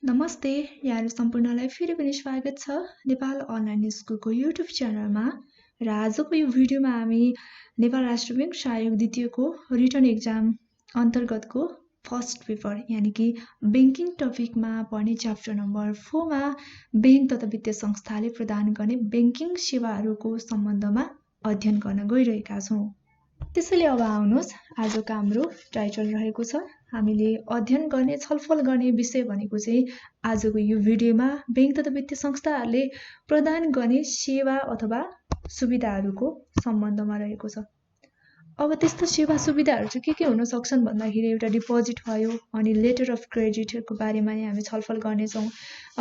नमस्ते यहाँहरु सम्पूर्णलाई फेरि पनि स्वागत छ नेपाल अनलाइन स्कुलको युट्युब च्यानलमा र आजको यो भिडियोमा हामी नेपाल राष्ट्र बैंक सहायक द्वितीयको रिटन एक्जाम अन्तर्गतको फर्स्ट पेपर यानी कि बैंकिङ टपिकमा पढ्ने च्याप्टर नम्बर 4 मा बैंक तथा वित्तीय संस्थाले प्रदान गर्ने बैंकिङ सेवाहरूको सम्बन्धमा अध्ययन गर्न गइरहेका छौं। त्यसैले अब आउनुहोस् आजको हाम्रो टाइटल रहेको छ हामीले अध्ययन गर्ने छलफल गर्ने विषय भनेको चाहिँ आजको यो भिडियोमा बैंक तथा वित्तीय संस्थाहरूले प्रदान गर्ने सेवा अथवा सुविधाहरूको सम्बन्धमा रहेको छ। अब त्यस्तो सेवा सुविधाहरू चाहिँ के हुन सक्छन् भन्दाखेरि एउटा डिपोजिट भयो अनि लेटर अफ क्रेडिटको बारेमा नै हामी छलफल गर्ने छौं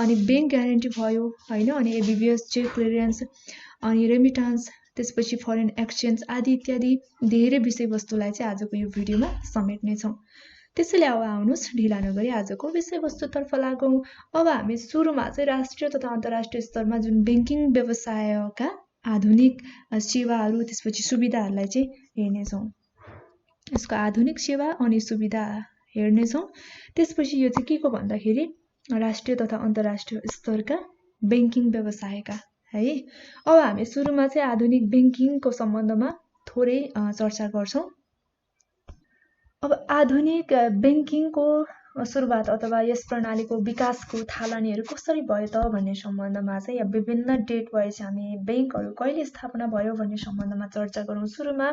अनि बैंक ग्यारेन्टी भयो हैन अनि एबीबीएस चेक क्लियरेन्स अनि रेमिटान्स त्यसपछि फरेन एक्सचेन्ज आदि इत्यादि धेरै विषयवस्तुलाई चाहिँ आजको यो भिडियोमा समेट्ने छौं। त्यसैले अब आउनुहोस् ढिला नगरी आजको विषयवस्तुतर्फ लागौं। अब हामी सुरुमा चाहिँ राष्ट्रिय तथा अन्तर्राष्ट्रिय स्तरमा जुन बैंकिङ व्यवसायका आधुनिक सेवाहरू त्यसपछि सुविधाहरूलाई चाहिँ हेर्ने छौं। यसको आधुनिक सेवा अनि सुविधा हेर्ने छौं। त्यसपछि यो चाहिँ के को भन्दाखेरि राष्ट्रिय तथा अन्तर्राष्ट्रिय स्तरका बैंकिङ व्यवसायका है। अब हामी सुरुमा चाहिँ आधुनिक बैंकिङको सम्बन्धमा थोरै चर्चा गर्छौं। अब आधुनिक बैंकिङको सुरुवात अथवा यस प्रणालीको विकासको थालनीहरू कसरी भयो त भन्ने सम्बन्धमा चाहिँ या विभिन्न डेट वाइज हामी बैंकहरू कहिले स्थापना भयो भन्ने सम्बन्धमा चर्चा गरौँ। सुरुमा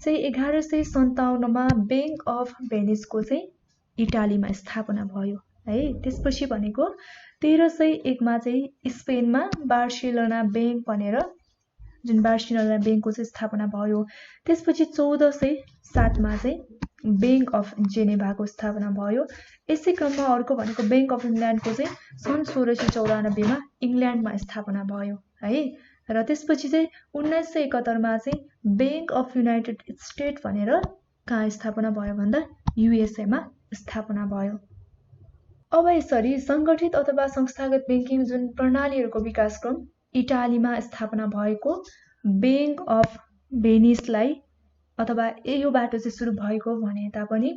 चाहिँ 1157 मा बैंक अफ भेनिसको चाहिँ इटालीमा स्थापना भयो है। त्यसपछि भनेको 1301 मा चाहिँ स्पेनमा बार्सिलोना बैंक भनेर जुन बार्सिलोना बैंकको चाहिँ स्थापना भयो। त्यसपछि 1407 मा चाहिँ बैंक अफ जेनेभाको स्थापना भयो। यसै क्रममा अर्को भनेको बैंक अफ इङ्ल्यान्डको चाहिँ सन् 1694 मा इङ्ल्यान्डमा स्थापना भयो है। र त्यसपछि चाहिँ 1971 मा चाहिँ बैंक अफ युनाइटेड स्टेट भनेर कहाँ स्थापना भयो भन्दा युएसए मा स्थापना भयो। अब यसरी संगठित अथवा संस्थागत बैंकिङ जुन प्रणालीहरूको विकासक्रम इटालीमा स्थापना भएको बैंक अफ भेनिसलाई अथवा यो बाटो चाहिँ सुरु भएको भने तापनि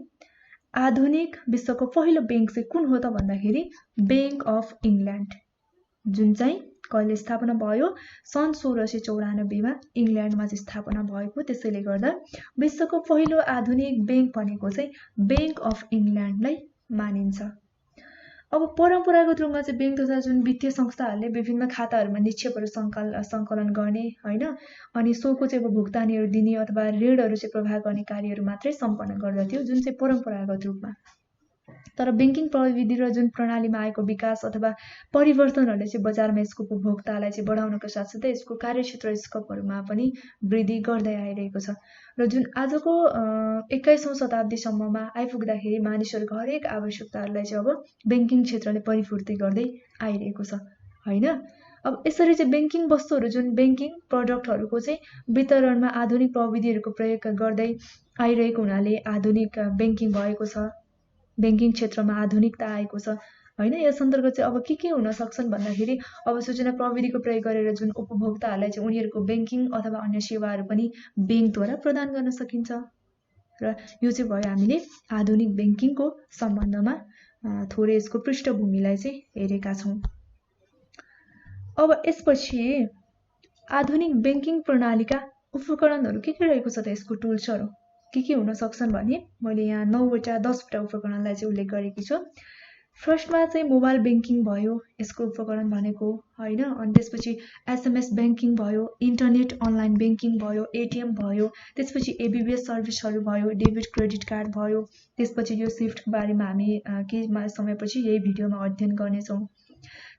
आधुनिक विश्वको पहिलो बैंक चाहिँ कुन हो त भन्दाखेरि बैंक अफ इङ्ल्यान्ड जुन चाहिँ कहिले स्थापना भयो सन् 1694 मा इङ्ल्यान्डमा चाहिँ स्थापना भएको। त्यसैले गर्दा विश्वको पहिलो आधुनिक बैंक भनेको चाहिँ बैंक अफ इङ्ल्यान्डलाई मानिन्छ। अब परम्परागत रूपमा चाहिँ बैंक तथा जुन वित्तीय संस्थाहरूले विभिन्न खाताहरूमा निक्षेपहरू सङ्कलन गर्ने हैन अनि सोको चाहिँ अब भुक्तानीहरू दिने अथवा ऋणहरू चाहिँ प्रवाह गर्ने कार्यहरू मात्रै सम्पन्न गर्दथ्यो जुन चाहिँ परम्परागत रूपमा। तर बैंकिङ प्रविधि र जुन प्रणालीमा आएको विकास अथवा परिवर्तनहरूले चाहिँ बजारमा यसको उपभोक्तालाई चाहिँ बढाउनको साथसाथै यसको कार्यक्षेत्र स्कोपहरूमा पनि वृद्धि गर्दै आइरहेको छ। र जुन आजको 21औं शताब्दीसम्ममा आइपुग्दाखेरि मानिसहरूको हरेक आवश्यकताहरूलाई चाहिँ अब बैंकिङ क्षेत्रले परिपूर्ति गर्दै आइरहेको छ हैन। अब यसरी चाहिँ बैंकिङ वस्तुहरू जुन बैंकिङ प्रोडक्टहरूको चाहिँ वितरणमा आधुनिक प्रविधिहरूको प्रयोग गर्दै आइरहेको हुनाले आधुनिक बैंकिङ भएको छ। बैंकिङ क्षेत्रमा आधुनिकता आएको छ हैन। यस अन्तर्गत चाहिँ अब के हुन सक्छन् भन्दाखेरि अब सूचना प्रविधिको प्रयोग गरेर जुन उपभोक्ताहरूलाई चाहिँ उनीहरूको बैंकिङ अथवा अन्य सेवाहरू पनि बैंकद्वारा प्रदान गर्न सकिन्छ। र यो चाहिँ भयो हामीले आधुनिक बैंकिङको सम्बन्धमा थोरै यसको पृष्ठभूमिलाई चाहिँ हेरेका छौं। अब यसपछि आधुनिक बैंकिङ प्रणालीका उपकरणहरू के रहेको छ त यसको टुल्सहरू के हुन सक्छन् भने मैले यहाँ 10वटा उपकरणलाई चाहिँ उल्लेख गरेकी छु। फर्स्टमा चाहिँ मोबाइल बैंकिङ भयो यसको उपकरण भनेको हैन। अनि त्यसपछि एसएमएस बैंकिङ भयो, इन्टरनेट अनलाइन बैंकिङ भयो, एटीएम भयो, त्यसपछि एबीबीएस सर्भिसहरू भयो, डेबिट क्रेडिट कार्ड भयो। त्यसपछि यो स्विफ्ट बारेमा हामी केही समयपछि यही भिडियोमा अध्ययन गर्नेछौँ।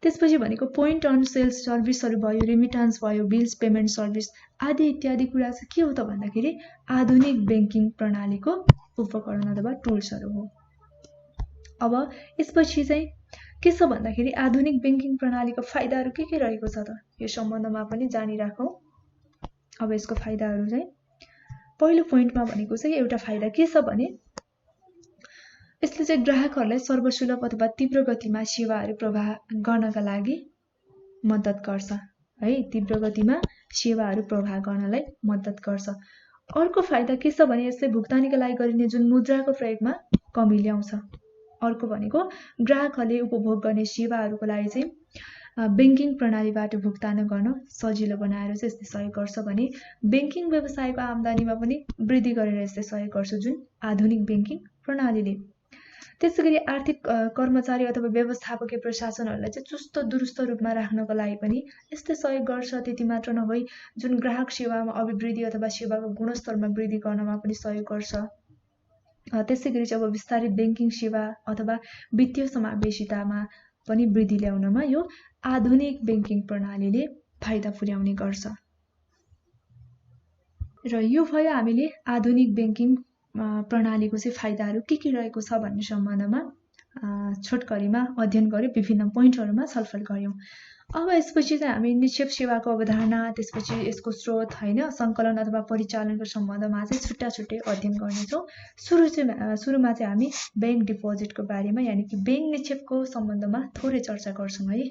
त्यसपछि भनेको पोइन्ट अन सेल्स सर्भिसहरू भयो, रेमिटान्स भयो, बिल्स पेमेन्ट सर्भिस आदि इत्यादि कुरा चाहिँ के हो त भन्दाखेरि आधुनिक बैंकिङ प्रणालीको उपकरण अथवा टुल्सहरू हो। अब यसपछि चाहिँ के छ भन्दाखेरि आधुनिक बैंकिङ प्रणालीको फाइदाहरू के रहेको छ त यो सम्बन्धमा पनि जानिराखौं। अब यसको फाइदाहरू चाहिँ पहिलो पोइन्टमा भनेको चाहिँ एउटा फाइदा के छ भने यसले चाहिँ ग्राहकहरूलाई सर्वसुलभ अथवा तीव्र गतिमा सेवाहरू प्रवाह गर्नका लागि मद्दत गर्छ है। तीव्र गतिमा सेवाहरू प्रवाह गर्नलाई मद्दत गर्छ। अर्को फाइदा के छ भने यसले भुक्तानीका लागि गरिने जुन मुद्राको प्रयोगमा कमी ल्याउँछ अर्को भनेको ग्राहकहरूले उपभोग गर्ने सेवाहरूको लागि चाहिँ बैंकिङ प्रणालीबाट भुक्तान गर्न सजिलो बनाएर चाहिँ यसले सहयोग गर्छ भने बैंकिङ व्यवसायको आम्दानीमा पनि वृद्धि गरेर यसले सहयोग गर्छ जुन आधुनिक बैंकिङ प्रणालीले। त्यसैगरी आर्थिक कर्मचारी अथवा व्यवस्थापकीय प्रशासनहरूलाई चाहिँ चुस्त दुरुस्त रूपमा राख्नको लागि पनि यसले सहयोग गर्छ। त्यति मात्र नभई जुन ग्राहक सेवामा अभिवृद्धि अथवा सेवाको गुणस्तरमा वृद्धि गर्नमा पनि सहयोग गर्छ। त्यसैगरी चाहिँ अब विस्तारित बैंकिङ सेवा अथवा वित्तीय समावेशितामा पनि वृद्धि ल्याउनमा यो आधुनिक बैंकिङ प्रणालीले फाइदा पुर्याउने गर्छ। र यो भयो हामीले आधुनिक बैंकिङ प्रणालीको चाहिँ फाइदाहरू के रहेको छ भन्ने सम्बन्धमा छोटकरीमा अध्ययन गर्यौं, विभिन्न पोइन्टहरुमा छलफल गर्यौं। अब यसपछि चाहिँ हामी निक्षेप सेवाको अवधारणा, त्यसपछि यसको स्रोत हैन, संकलन अथवा परिचालनको सम्बन्धमा चाहिँ छुट्टा छुट्टै अध्ययन गर्नेछौं। सुरुमा चाहिँ हामी बैंक डिपोजिटको बारेमा यानि कि बैंक निक्षेपको सम्बन्धमा थोरै चर्चा गर्छौं है।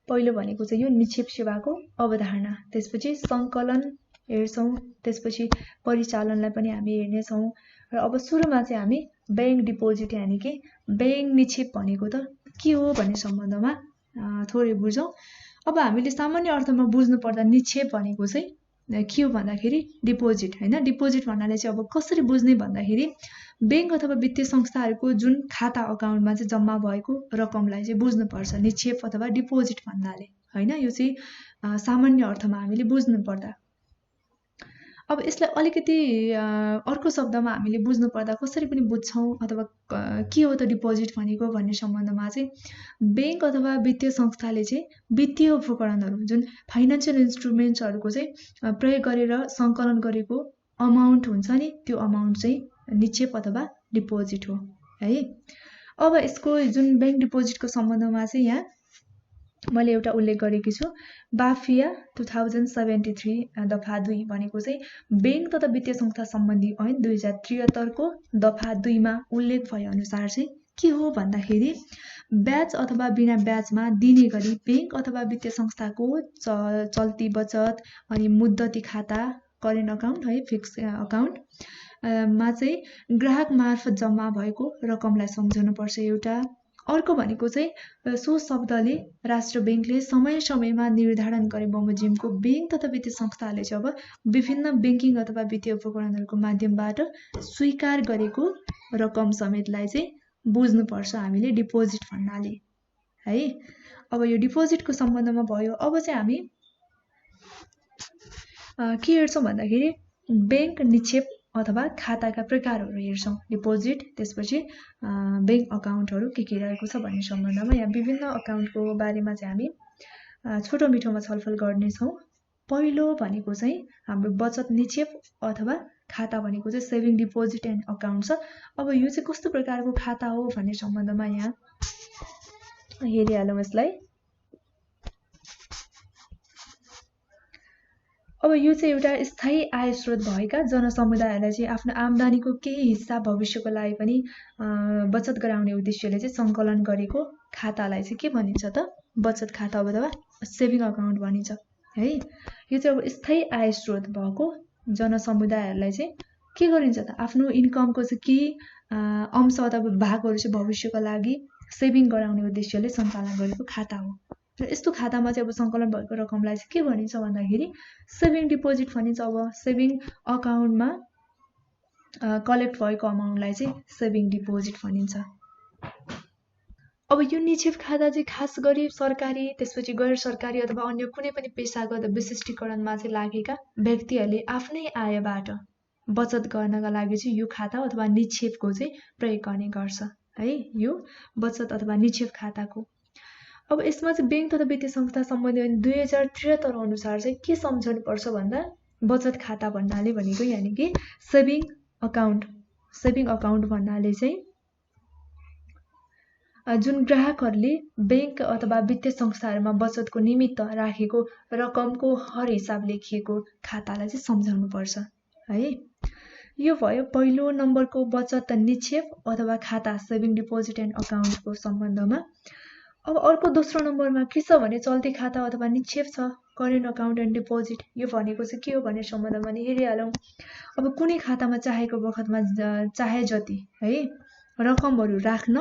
पहिलो भनेको चाहिँ यो निक्षेप सेवाको अवधारणा, त्यसपछि संकलन हेर्छौं, त्यसपछि परिचालनलाई पनि हामी हेर्नेछौं र अब सुरुमा चाहिँ हामी बैंक डिपोजिट यानि कि बैंक निक्षेप भनेको त के हो भन्ने सम्बन्धमा थोरै बुझौं। अब हामीले सामान्य अर्थमा बुझ्नु पर्दा निक्षेप भनेको चाहिँ के हो भन्दाखेरि डिपोजिट हैन। डिपोजिट भन्नाले चाहिँ अब कसरी बुझ्ने भन्दाखेरि बैंक अथवा वित्तीय संस्थाहरूको जुन खाता अकाउन्टमा चाहिँ जम्मा भएको रकमलाई चाहिँ बुझ्नु पर्छ निक्षेप अथवा डिपोजिट भन्नाले हैन। यो चाहिँ सामान्य अर्थमा हामीले बुझ्नु पर्दा। अब यसलाई अलिकति अर्को शब्दमा हामीले बुझ्नु पर्दा कसरी पनि बुझ्छौं अथवा के हो त डिपोजिट भनेको भन्ने सम्बन्धमा चाहिँ बैंक अथवा वित्तीय संस्थाले चाहिँ वित्तीय उपकरणहरू जुन फाइनान्शियल इन्स्ट्रुमेन्ट्सहरूको चाहिँ प्रयोग गरेर संकलन गरेको अमाउन्ट हुन्छ नि, त्यो अमाउन्ट चाहिँ निक्षेप अथवा डिपोजिट हो है। अब यसको जुन बैंक डिपोजिटको सम्बन्धमा चाहिँ यहाँ मैले एउटा उल्लेख गरेकी छु, बाफिया 2073 दफा 2 भनेको चाहिँ बैंक तथा वित्तीय संस्था सम्बन्धी ऐन 2073 को दफा 2 मा उल्लेख भए अनुसार चाहिँ के हो भन्दाखेरि ब्याज अथवा बिना ब्याजमा दिने गरी बैंक अथवा वित्तीय संस्थाको चल्ती बचत अनि मुद्दती खाता करेन्ट अकाउन्ट है, फिक्स अकाउन्ट मा चाहिँ ग्राहक मार्फत जम्मा भएको रकमलाई सम्झाउनु पर्छ एउटा। अर्को भनेको चाहिँ सो शब्दले राष्ट्र बैंकले समय समयमा निर्धारण गरे बमोजिमको बैंक तथा वित्तीय संस्थाहरूले चाहिँ अब विभिन्न बैंकिङ अथवा वित्तीय उपकरणहरूको माध्यमबाट स्वीकार गरेको रकम समेतलाई चाहिँ बुझ्नुपर्छ हामीले डिपोजिट भन्नाले है। अब यो डिपोजिटको सम्बन्धमा भयो। अब चाहिँ हामी के हेर्छौं भन्दाखेरि बैंक निक्षेप अथवा खाताका प्रकारहरू हेर्छौं। डिपोजिट, त्यसपछि बैंक अकाउन्टहरू के रहेको छ भन्ने सम्बन्धमा यहाँ विभिन्न अकाउन्टको बारेमा चाहिँ हामी छोटो मिठोमा छलफल गर्नेछौं। पहिलो भनेको चाहिँ हाम्रो बचत निक्षेप अथवा खाता भनेको चाहिँ सेभिङ डिपोजिट एन्ड अकाउन्ट छ। अब यो चाहिँ कस्तो प्रकारको खाता हो भन्ने सम्बन्धमा यहाँ हेरिहालौं यसलाई। अब यो चाहिँ एउटा स्थायी आय स्रोत भएका जनसमुदायहरूलाई चाहिँ आफ्नो आम्दानीको केही हिस्सा भविष्यको लागि पनि बचत गराउने उद्देश्यले चाहिँ संकलन गरेको खातालाई चाहिँ के भनिन्छ त बचत खाता अथवा सेभिङ अकाउन्ट भनिन्छ है। यो चाहिँ अब स्थायी आय स्रोत भएको जनसमुदायहरूलाई चाहिँ के गरिन्छ त आफ्नो इन्कमको चाहिँ केही अंश अथवा भागहरू चाहिँ भविष्यको लागि सेभिङ गराउने उद्देश्यले सञ्चालन गरेको खाता हो। र यस्तो खातामा चाहिँ अब संकलन भएको रकमलाई चाहिँ के भनिन्छ भन्दाखेरि सेभिङ डिपोजिट भनिन्छ। अब सेभिङ अकाउन्टमा कलेक्ट भएको अमाउन्टलाई चाहिँ सेभिङ डिपोजिट भनिन्छ। अब यो निक्षेप खाता चाहिँ खास गरी सरकारी, त्यसपछि गैर सरकारी अथवा अन्य कुनै पनि पेशागत विशिष्टीकरणमा चाहिँ लागेका व्यक्तिहरूले आफ्नै आयबाट बचत गर्नका लागि चाहिँ यो खाता अथवा निक्षेपको चाहिँ प्रयोग गर्ने गर्छ है, यो बचत अथवा निक्षेप खाताको। अब यसमा चाहिँ बैंक तथा वित्तीय संस्था सम्बन्धी 2073 अनुसार चाहिँ के सम्झनु पर्छ भन्दा बचत खाता भन्नाले भनेको यानि कि सेभिङ अकाउन्ट भन्नाले चाहिँ जुन ग्राहकहरूले बैंक अथवा वित्तीय संस्थाहरूमा बचतको निमित्त राखेको रकमको हर हिसाब लेखिएको खातालाई चाहिँ सम्झाउनु पर्छ है। यो भयो पहिलो नम्बरको बचत निक्षेप अथवा खाता सेभिङ डिपोजिट एन्ड अकाउन्टको सम्बन्धमा। अब अर्को दोस्रो नम्बरमा के छ भने चल्ती खाता अथवा निक्षेप छ, करेन्ट अकाउन्ट एन्ड डिपोजिट यो भनेको चाहिँ के हो भन्ने सम्बन्धमा पनि हेरिहालौँ। अब कुनै खातामा चाहेको बखतमा चाहे जति है रकमहरू राख्न,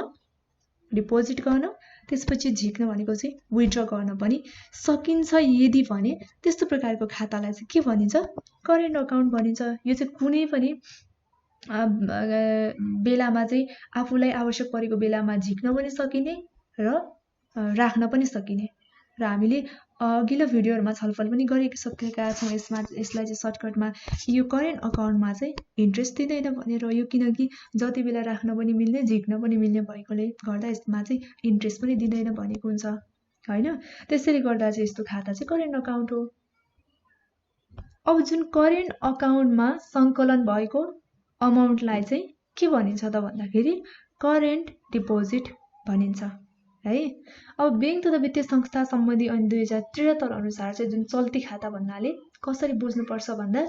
डिपोजिट गर्न, त्यसपछि झिक्न भनेको चाहिँ विथड्र गर्न पनि सकिन्छ यदि भने त्यस्तो प्रकारको खातालाई चाहिँ के भनिन्छ? करेन्ट अकाउन्ट भनिन्छ। यो चाहिँ कुनै पनि बेलामा चाहिँ आफूलाई आवश्यक परेको बेलामा झिक्न पनि सकिने र राख्न पनि सकिने र हामीले अघिल्लो भिडियोहरुमा छलफल पनि गरिसकेका छौं। यसलाई चाहिँ सर्टकटमा यो करेन्ट अकाउन्टमा चाहिँ इन्ट्रेस्ट दिँदैन भनेर, यो किनकि जति बेला राख्न पनि मिल्ने झिक्न पनि मिल्ने भएकोले गर्दा यसमा चाहिँ इन्ट्रेस्ट पनि दिँदैन भनेको हुन्छ हैन। त्यसैले गर्दा चाहिँ यस्तो खाता चाहिँ करेन्ट अकाउन्ट हो। अब जुन करेन्ट अकाउन्टमा संकलन भएको अमाउन्टलाई चाहिँ के भनिन्छ त भन्दाखेरि करेन्ट डिपोजिट भनिन्छ है। अब बैंक तथा वित्तीय संस्था सम्बन्धी ऐन 2073 अनुसार चाहिँ जुन चल्ती खाता भन्नाले कसरी बुझ्नुपर्छ भन्दा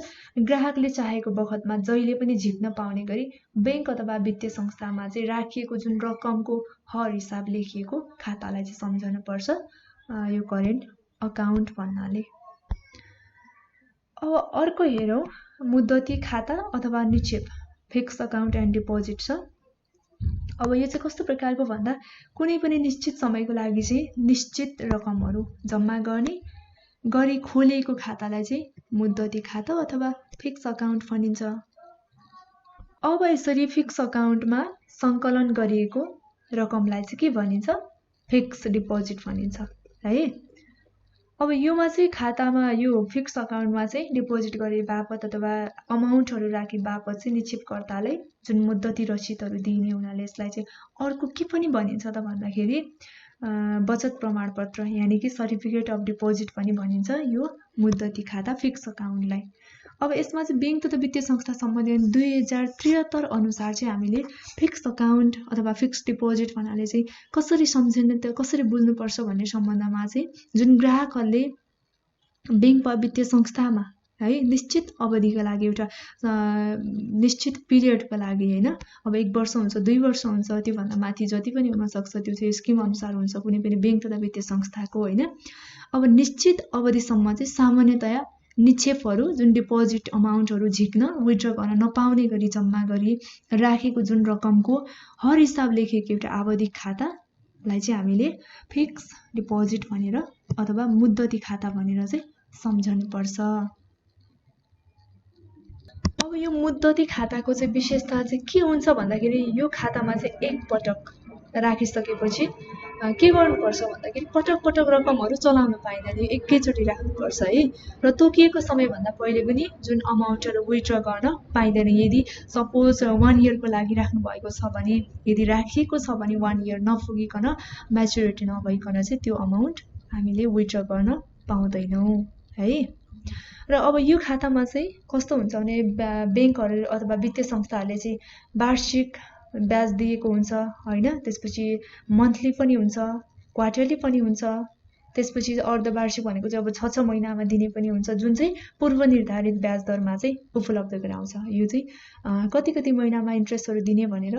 ग्राहकले चाहेको बखतमा जहिले पनि झिक्न पाउने गरी बैंक अथवा वित्तीय संस्थामा चाहिँ राखिएको जुन रकमको हर हिसाब लेखिएको खातालाई चाहिँ सम्झनु पर्छ यो करेन्ट अकाउन्ट भन्नाले। अब अर्को हेरौं मुद्दती खाता अथवा निक्षेप फिक्स अकाउन्ट एन्ड डिपोजिट छ। अब यो चाहिँ कस्तो प्रकारको भन्दा कुनै पनि निश्चित समयको लागि चाहिँ निश्चित रकमहरू जम्मा गर्ने गरी खोलेको खातालाई चाहिँ मुद्दती खाता अथवा फिक्स अकाउन्ट भनिन्छ। अब यसरी फिक्स अकाउन्टमा संकलन गरिएको रकमलाई चाहिँ के भनिन्छ? फिक्स डिपोजिट भनिन्छ है। अब योमा चाहिँ खातामा यो फिक्स अकाउन्टमा चाहिँ डिपोजिट गरे बापत अथवा अमाउन्टहरू राखे बापत चाहिँ निक्षेपकर्ताले जुन मुद्दती रसिदहरू दिइने हुनाले यसलाई चाहिँ अर्को के पनि भनिन्छ त भन्दाखेरि बचत प्रमाणपत्र यानी कि सर्टिफिकेट अफ डिपोजिट पनि भनिन्छ यो मुद्दती खाता फिक्स अकाउन्टलाई। अब यसमा चाहिँ बैंक तथा वित्तीय संस्था सम्बन्धी 2073 अनुसार चाहिँ हामीले फिक्स अकाउन्ट अथवा फिक्स डिपोजिट भन्नाले चाहिँ कसरी सम्झिने त कसरी बुझ्नुपर्छ भन्ने सम्बन्धमा चाहिँ जुन ग्राहकहरूले बैंक वा वित्तीय संस्थामा है निश्चित अवधिका लागि एउटा निश्चित पिरियडको लागि हैन, अब 1 वर्ष हुन्छ 2 वर्ष हुन्छ त्यो भन्दा माथि जति पनि हुन सक्छ त्यो चाहिँ स्किम अनुसार हुन्छ कुनै पनि बैंक तथा वित्तीय संस्थाको हैन। अब निश्चित अवधिसम्म चाहिँ सामान्यतया निक्षेपहरू जुन डिपोजिट अमाउन्टहरू झिक्न विथड्र गर्न नपाउने गरी जम्मा गरी राखेको जुन रकमको हर हिसाब लेखेको एउटा आवधिक खातालाई चाहिँ हामीले फिक्स डिपोजिट भनेर अथवा मुद्दती खाता भनेर चाहिँ सम्झनु पर्छ। अब यो मुद्दती खाताको चाहिँ विशेषता चाहिँ के हुन्छ भन्दाखेरि यो खातामा चाहिँ एक पटक राखिसकेपछि के गर्नुपर्छ भन्दाखेरि पटक पटक रकमहरू चलाउन पाइँदैन, यो एकैचोटि राख्नुपर्छ है। र तोकिएको समयभन्दा पहिले पनि जुन अमाउन्टहरू विथड्र गर्न पाइँदैन। यदि सपोज 1 इयरको लागि राख्नु भएको छ भने यदि राखिएको छ भने 1 इयर नपुगिकन म्याच्युरिटी नभइकन चाहिँ त्यो अमाउन्ट हामीले विथड्र गर्न पाउँदैनौँ है। र अब यो खातामा चाहिँ कस्तो हुन्छ भने बैंकहरू अथवा वित्तीय संस्थाहरूले चाहिँ वार्षिक ब्याज दिएको हुन्छ हैन, त्यसपछि मन्थली पनि हुन्छ, क्वार्टरली पनि हुन्छ, त्यसपछि अर्धवार्षिक भनेको चाहिँ अब 6 महिनामा दिने पनि हुन्छ जुन चाहिँ पूर्व निर्धारित ब्याज दरमा चाहिँ उपलब्ध गराउँछ। यो चाहिँ कति कति महिनामा इन्ट्रेस्टहरू दिने भनेर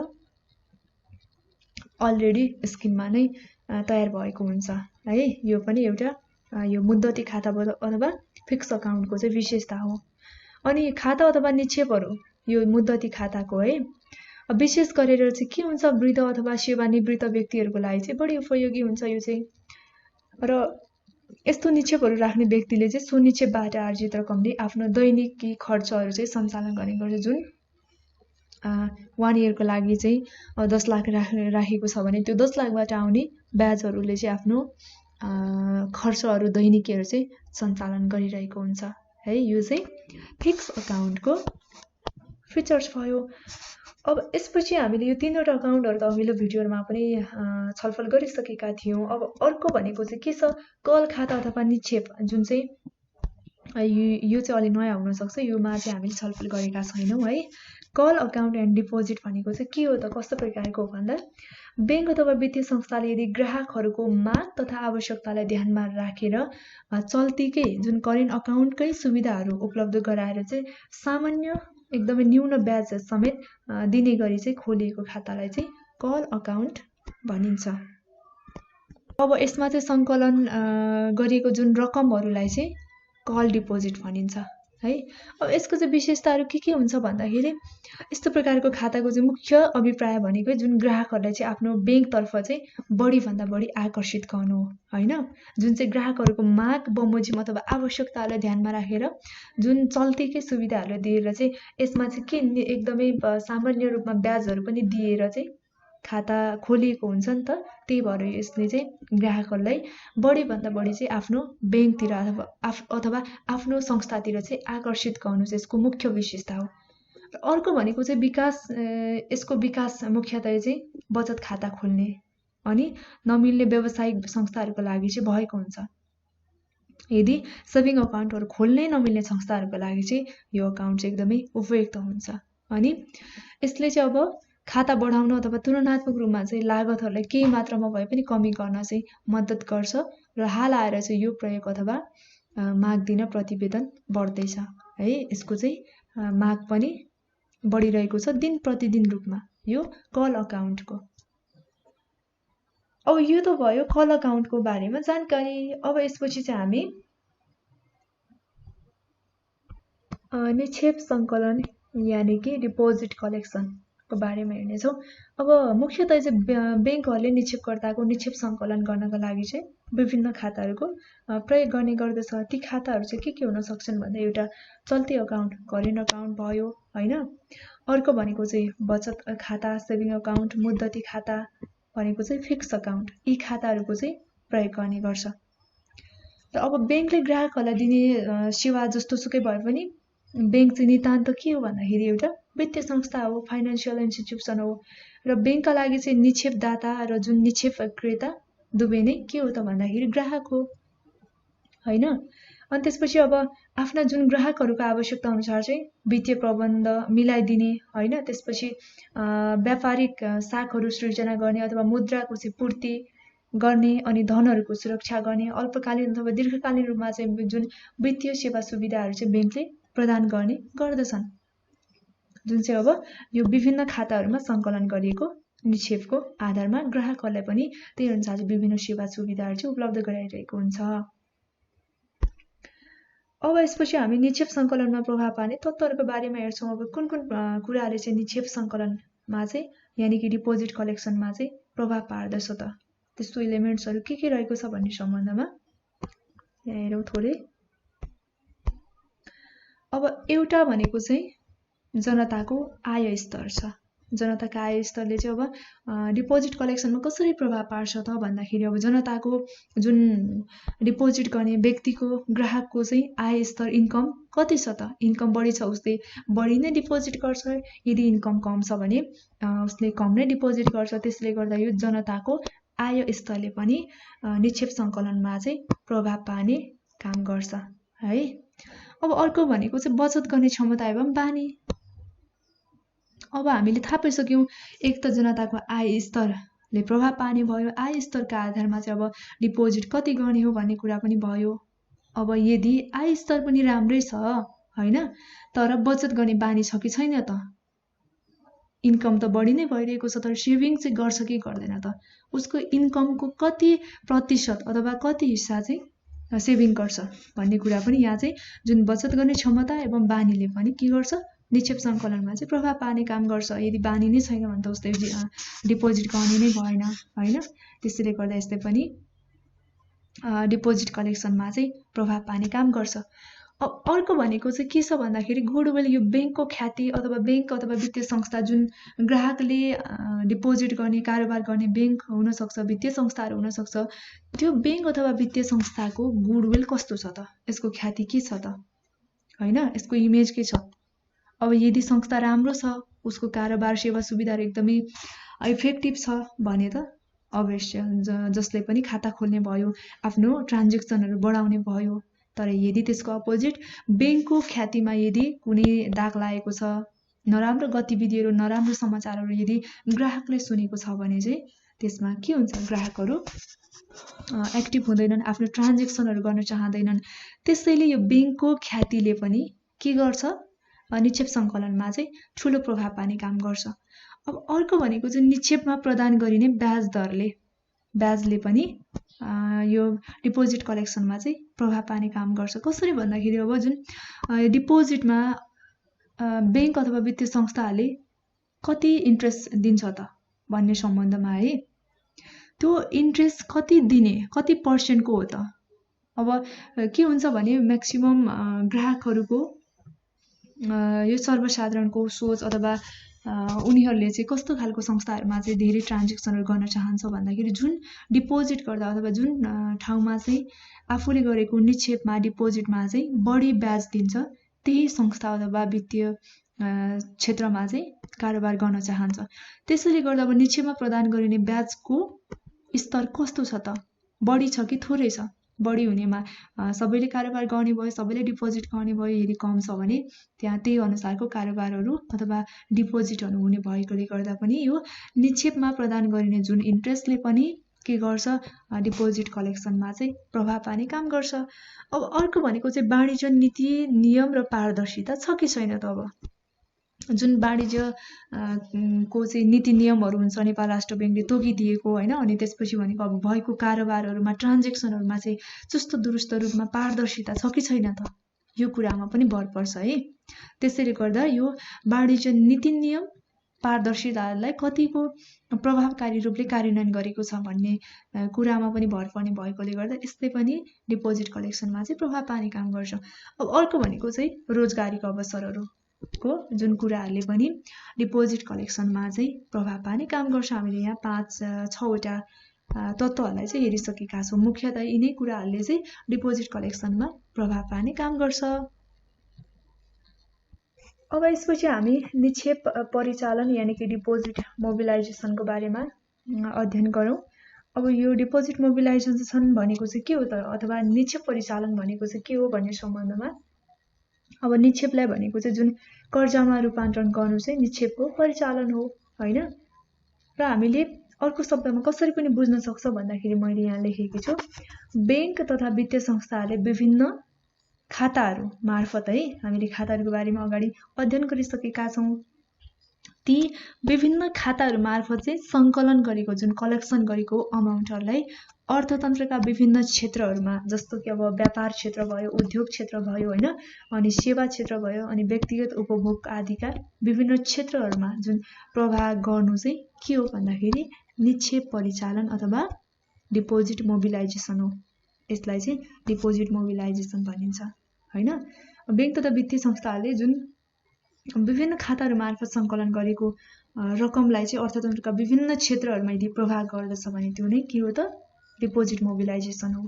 अलरेडी स्किममा नै तयार भएको हुन्छ है। यो पनि एउटा यो मुद्दती खाता अथवा फिक्स अकाउन्टको चाहिँ विशेषता हो। अनि खाता अथवा निक्षेपहरू यो मुद्दती खाताको है विशेष गरेर चाहिँ के हुन्छ वृद्ध अथवा सेवानिवृत्त व्यक्तिहरूको लागि चाहिँ बढी उपयोगी हुन्छ यो चाहिँ। र यस्तो निक्षेपहरू राख्ने व्यक्तिले चाहिँ सो निक्षेपबाट आर्जित रकमले आफ्नो दैनिकी खर्चहरू चाहिँ सञ्चालन गर्ने गर्छ। जुन 1 इयरको लागि चाहिँ 10 लाख राखेको छ भने त्यो 10 लाखबाट आउने ब्याजहरूले चाहिँ आफ्नो खर्चहरू दैनिकीहरू चाहिँ सञ्चालन गरिरहेको हुन्छ है। यो चाहिँ फिक्स अकाउन्टको फिचर्स भयो। अब यसपछि हामीले यो तीनवटा अकाउन्टहरू त अघिल्लो भिडियोमा पनि छलफल गरिसकेका थियौं। अब अर्को भनेको चाहिँ के छ? कल खाता अथवा निक्षेप जुन चाहिँ यो चाहिँ अलि नयाँ हुन सक्छ, योमा चाहिँ हामीले छलफल गरेका छैनौं है। कल अकाउन्ट एन्ड डिपोजिट भनेको चाहिँ के हो त कस्तो प्रकारको भन्दा बैंक अथवा वित्तीय संस्थाले यदि ग्राहकहरूको माग तथा आवश्यकतालाई ध्यानमा राखेर चल्तीकै जुन करेन्ट अकाउन्टकै सुविधाहरू उपलब्ध गराएर चाहिँ सामान्य एकदमै न्यून ब्याज समेत दिने गरी चाहिँ खोलिएको खातालाई चाहिँ कल अकाउन्ट भनिन्छ। अब यसमा चाहिँ सङ्कलन गरिएको जुन रकमहरूलाई चाहिँ कल डिपोजिट भनिन्छ है। अब यसको चाहिँ विशेषताहरू के हुन्छ भन्दाखेरि यस्तो प्रकारको खाताको चाहिँ मुख्य अभिप्राय भनेकै जुन ग्राहकहरूलाई चाहिँ आफ्नो ब्याङ्कतर्फ चाहिँ बढीभन्दा बढी आकर्षित गर्नु हो होइन। जुन चाहिँ ग्राहकहरूको माग बमोजिम अथवा आवश्यकताहरूलाई ध्यानमा राखेर जुन चल्तीकै सुविधाहरू दिएर चाहिँ यसमा चाहिँ के एकदमै सामान्य रूपमा ब्याजहरू पनि दिएर चाहिँ खाता खोलिएको हुन्छ नि त। त्यही भएर यसले चाहिँ ग्राहकहरूलाई बढीभन्दा बढी चाहिँ आफ्नो ब्याङ्कतिर अथवा आफ्नो संस्थातिर चाहिँ आकर्षित गर्नु चाहिँ यसको मुख्य विशेषता हो। अर्को भनेको चाहिँ विकास, यसको विकास मुख्यतया चाहिँ बचत खाता खोल्ने अनि नमिल्ने व्यावसायिक संस्थाहरूको लागि चाहिँ भएको हुन्छ। यदि सेभिङ अकाउन्टहरू खोल्नै नमिल्ने संस्थाहरूको लागि चाहिँ यो अकाउन्ट चाहिँ एकदमै उपयुक्त हुन्छ। अनि यसले चाहिँ अब खाता बढाउन अथवा तुलनात्मक रूपमा चाहिँ लागतहरूलाई केही मात्रामा भए पनि कमी गर्न चाहिँ मद्दत गर्छ र हाल आएर चाहिँ यो प्रयोग अथवा माग दिन प्रतिवेदन बढ्दैछ है। यसको चाहिँ माग पनि बढिरहेको छ दिन प्रतिदिन रूपमा यो कल अकाउन्टको। अब यो त भयो कल अकाउन्टको बारेमा जानकारी। अब यसपछि चाहिँ हामी निक्षेप सङ्कलन यानि कि डिपोजिट कलेक्सनको बारेमा हेर्नेछौँ। अब मुख्यतया चाहिँ ब्याङ्कहरूले निक्षेपकर्ताको निक्षेप सङ्कलन गर्नका लागि चाहिँ विभिन्न खाताहरूको प्रयोग गर्ने गर्दछ। ती खाताहरू चाहिँ के हुन सक्छन् भन्दा एउटा चल्ती अकाउन्ट, करेन्ट अकाउन्ट भयो होइन। अर्को भनेको चाहिँ बचत खाता, सेभिङ अकाउन्ट, मुद्दती खाता भनेको चाहिँ फिक्स अकाउन्ट। यी खाताहरूको चाहिँ प्रयोग गर्ने गर्छ। र अब ब्याङ्कले ग्राहकहरूलाई दिने सेवा जस्तो सुकै भए पनि ब्याङ्क चाहिँ नितान्त के हो भन्दाखेरि एउटा वित्तीय संस्था हो, फाइनेन्सियल इन्स्टिट्युसन हो। र ब्याङ्कका लागि चाहिँ निक्षेपदाता र जुन निक्षेप क्रेता दुवै नै के हो त भन्दाखेरि ग्राहक हो होइन। अनि त्यसपछि अब आफ्ना जुन ग्राहकहरूको आवश्यकता अनुसार चाहिँ वित्तीय प्रबन्ध मिलाइदिने होइन। त्यसपछि व्यापारिक साखहरू सृजना गर्ने अथवा मुद्राको चाहिँ पूर्ति गर्ने अनि धनहरूको सुरक्षा गर्ने अल्पकालीन अथवा दीर्घकालीन रूपमा चाहिँ जुन वित्तीय सेवा सुविधाहरू चाहिँ ब्याङ्कले प्रदान गर्ने गर्दछन्। जुन चाहिँ अब यो विभिन्न खाताहरूमा सङ्कलन गरिएको निक्षेपको आधारमा ग्राहकहरूलाई पनि त्यही अनुसार विभिन्न सेवा सुविधाहरू चाहिँ उपलब्ध गराइरहेको हुन्छ। अब यसपछि हामी निक्षेप सङ्कलनमा प्रभाव पार्ने तत्त्वहरूको बारेमा हेर्छौँ। अब कुन कुराहरूले चाहिँ निक्षेप सङ्कलनमा चाहिँ यानि कि डिपोजिट कलेक्सनमा चाहिँ प्रभाव पार्दछ त, त्यस्तो इलिमेन्ट्सहरू के रहेको छ भन्ने सम्बन्धमा यहाँ हेरौँ थोरै। अब एउटा भनेको चाहिँ जनताको आय स्तर छ। जनताको आय स्तरले चाहिँ अब डिपोजिट कलेक्सनमा कसरी प्रभाव पार्छ त भन्दाखेरि अब जनताको जुन डिपोजिट गर्ने व्यक्तिको ग्राहकको चाहिँ आय स्तर इन्कम कति छ त। इन्कम बढी छ उसले बढी नै डिपोजिट गर्छ, यदि इन्कम कम छ भने उसले कम नै डिपोजिट गर्छ। त्यसले गर्दा यो जनताको आय स्तरले पनि निक्षेप सङ्कलनमा चाहिँ प्रभाव पार्ने काम गर्छ है। अब अर्को भनेको चाहिँ बचत गर्ने क्षमता एवं बानी। अब हामीले थाहा पाइसक्यौँ एक त जनताको आय स्तरले प्रभाव पार्ने भयो, आय स्तरका आधारमा चाहिँ अब डिपोजिट कति गर्ने हो भन्ने कुरा पनि भयो। अब यदि आय स्तर पनि राम्रै छ होइन तर बचत गर्ने बानी छ कि छैन त, इन्कम त बढी नै भइरहेको छ तर सेभिङ चाहिँ गर्छ कि गर्दैन त, उसको इन्कमको कति प्रतिशत अथवा कति हिस्सा चाहिँ सेभिङ गर्छ भन्ने कुरा पनि यहाँ चाहिँ जुन बचत गर्ने क्षमता एवं बानीले पनि के गर्छ निक्षेप सङ्कलनमा चाहिँ प्रभाव पार्ने काम गर्छ। यदि बानी नै छैन भने त उसले डिपोजिट गर्ने नै भएन होइन। त्यसैले गर्दा यसले पनि डिपोजिट कलेक्सनमा चाहिँ प्रभाव पार्ने काम गर्छ। अब अर्को भनेको चाहिँ के छ भन्दाखेरि गुडविल, यो ब्याङ्कको ख्याति अथवा ब्याङ्क अथवा वित्तीय संस्था जुन ग्राहकले डिपोजिट गर्ने कारोबार गर्ने ब्याङ्क हुनसक्छ, वित्तीय संस्थाहरू हुनसक्छ, त्यो ब्याङ्क अथवा वित्तीय संस्थाको गुडविल कस्तो छ त, यसको ख्याति के छ त होइन, यसको इमेज के छ। अब यदि संस्था राम्रो छ, उसको कारोबार सेवा सुविधाहरू एकदमै इफेक्टिभ छ भने त अवश्य जसले पनि खाता खोल्ने भयो, आफ्नो ट्रान्जेक्सनहरू बढाउने भयो। तर यदि त्यसको अपोजिट ब्याङ्कको ख्यातिमा यदि कुनै दाग लागेको छ, नराम्रो गतिविधिहरू नराम्रो समाचारहरू यदि ग्राहकले सुनेको छ भने चाहिँ त्यसमा के हुन्छ, ग्राहकहरू एक्टिभ हुँदैनन्, आफ्नो ट्रान्जेक्सनहरू गर्न चाहँदैनन्। त्यसैले यो ब्याङ्कको ख्यातिले पनि के गर्छ निक्षेप सङ्कलनमा चाहिँ ठुलो प्रभाव पार्ने काम गर्छ। अब अर्को भनेको चाहिँ निक्षेपमा प्रदान गरिने ब्याज दरले ब्याजले पनि यो डिपोजिट कलेक्सनमा चाहिँ प्रभाव पार्ने काम गर्छ। कसरी भन्दाखेरि अब जुन डिपोजिटमा बैंक अथवा वित्तीय संस्थाहरूले कति इन्ट्रेस्ट दिन्छ त भन्ने सम्बन्धमा है, त्यो इन्ट्रेस्ट कति दिने, कति पर्सेन्टको हो त। अब के हुन्छ भने म्याक्सिमम ग्राहकहरूको यो सर्वसाधारणको सोच अथवा उनीहरूले चाहिँ कस्तो खालको संस्थाहरूमा चाहिँ धेरै ट्रान्जेक्सनहरू गर्न चाहन्छ भन्दाखेरि जुन डिपोजिट गर्दा अथवा जुन ठाउँमा चाहिँ आफूले गरेको निक्षेपमा डिपोजिटमा चाहिँ बढी ब्याज दिन्छ त्यही संस्था अथवा वित्तीय क्षेत्रमा चाहिँ कारोबार गर्न चाहन्छ। त्यसैले गर्दा अब निक्षेपमा प्रदान गरिने ब्याजको स्तर कस्तो छ त, बढी छ कि थोरै छ। बढी हुनेमा सबैले कारोबार गर्ने भयो, सबैले डिपोजिट गर्ने भयो। यदि कम छ भने त्यहाँ त्यही अनुसारको कारोबारहरू अथवा डिपोजिटहरू हुने भएकोले गर्दा पनि यो निक्षेपमा प्रदान गरिने जुन इन्ट्रेस्टले पनि के गर्छ, डिपोजिट कलेक्सनमा चाहिँ प्रभाव पार्ने काम गर्छ। अब अर्को भनेको चाहिँ वाणिज्य नीति नियम र पारदर्शिता छ कि छैन त। अब जुन वाणिज्य को चाहिँ नीति नियमहरू हुन्छ नेपाल राष्ट्र ब्याङ्कले तोकिदिएको होइन, अनि त्यसपछि भनेको अब भएको कारोबारहरूमा ट्रान्जेक्सनहरूमा चाहिँ चुस्त दुरुस्त रूपमा पारदर्शिता छ कि छैन त, यो कुरामा पनि भर पर्छ है। त्यसैले गर्दा यो वाणिज्य नीति नियम पारदर्शितालाई कतिको प्रभावकारी रूपले कार्यान्वयन गरेको छ भन्ने कुरामा पनि भर पर्ने भएकोले गर्दा यसले पनि डिपोजिट कलेक्सनमा चाहिँ प्रभाव पार्ने काम गर्छ। अब अर्को भनेको चाहिँ रोजगारीको अवसरहरू को जुन कुराहरूले पनि डिपोजिट कलेक्सनमा चाहिँ प्रभाव पार्ने काम गर्छ। हामीले यहाँ 5-6वटा तत्त्वहरूलाई चाहिँ हेरिसकेका छौँ। मुख्यतः यिनै कुराहरूले चाहिँ डिपोजिट कलेक्सनमा प्रभाव पार्ने काम गर्छ। अब यसपछि हामी निक्षेप परिचालन यानि कि डिपोजिट मोबिलाइजेसनको बारेमा अध्ययन गरौँ। अब यो डिपोजिट मोबिलाइजेसन भनेको चाहिँ के हो त, अथवा निक्षेप परिचालन भनेको चाहिँ के हो भन्ने सम्बन्धमा अब निक्षेपलाई भनेको चाहिँ जुन कर्जामा रूपान्तरण गर्नु चाहिँ निक्षेपको परिचालन हो होइन। र हामीले अर्को शब्दमा कसरी पनि बुझ्न सक्छ भन्दाखेरि मैले यहाँ लेखेकी छु, बैंक तथा वित्तीय संस्थाहरूले विभिन्न खाताहरू मार्फत है, हामीले खाताहरूको बारेमा अगाडि अध्ययन गरिसकेका छौँ। ती विभिन्न खाताहरू मार्फत चाहिँ सङ्कलन गरेको जुन कलेक्सन गरेको अमाउन्टहरूलाई अर्थतन्त्रका विभिन्न क्षेत्रहरूमा, जस्तो कि अब व्यापार क्षेत्र भयो, उद्योग क्षेत्र भयो होइन, अनि सेवा क्षेत्र भयो, अनि व्यक्तिगत उपभोग आदिका विभिन्न क्षेत्रहरूमा जुन प्रवाह गर्नु चाहिँ के हो भन्दाखेरि निक्षेप परिचालन अथवा डिपोजिट मोबिलाइजेसन हो। यसलाई चाहिँ डिपोजिट मोबिलाइजेसन भनिन्छ होइन। बैंक तथा वित्तीय संस्थाहरूले जुन विभिन्न खाताहरू मार्फत सङ्कलन गरेको रकमलाई चाहिँ अर्थतन्त्रका विभिन्न क्षेत्रहरूमा यदि प्रभाव गर्दछ भने त्यो नै के हो त, डिपोजिट मोबिलाइजेसन हो।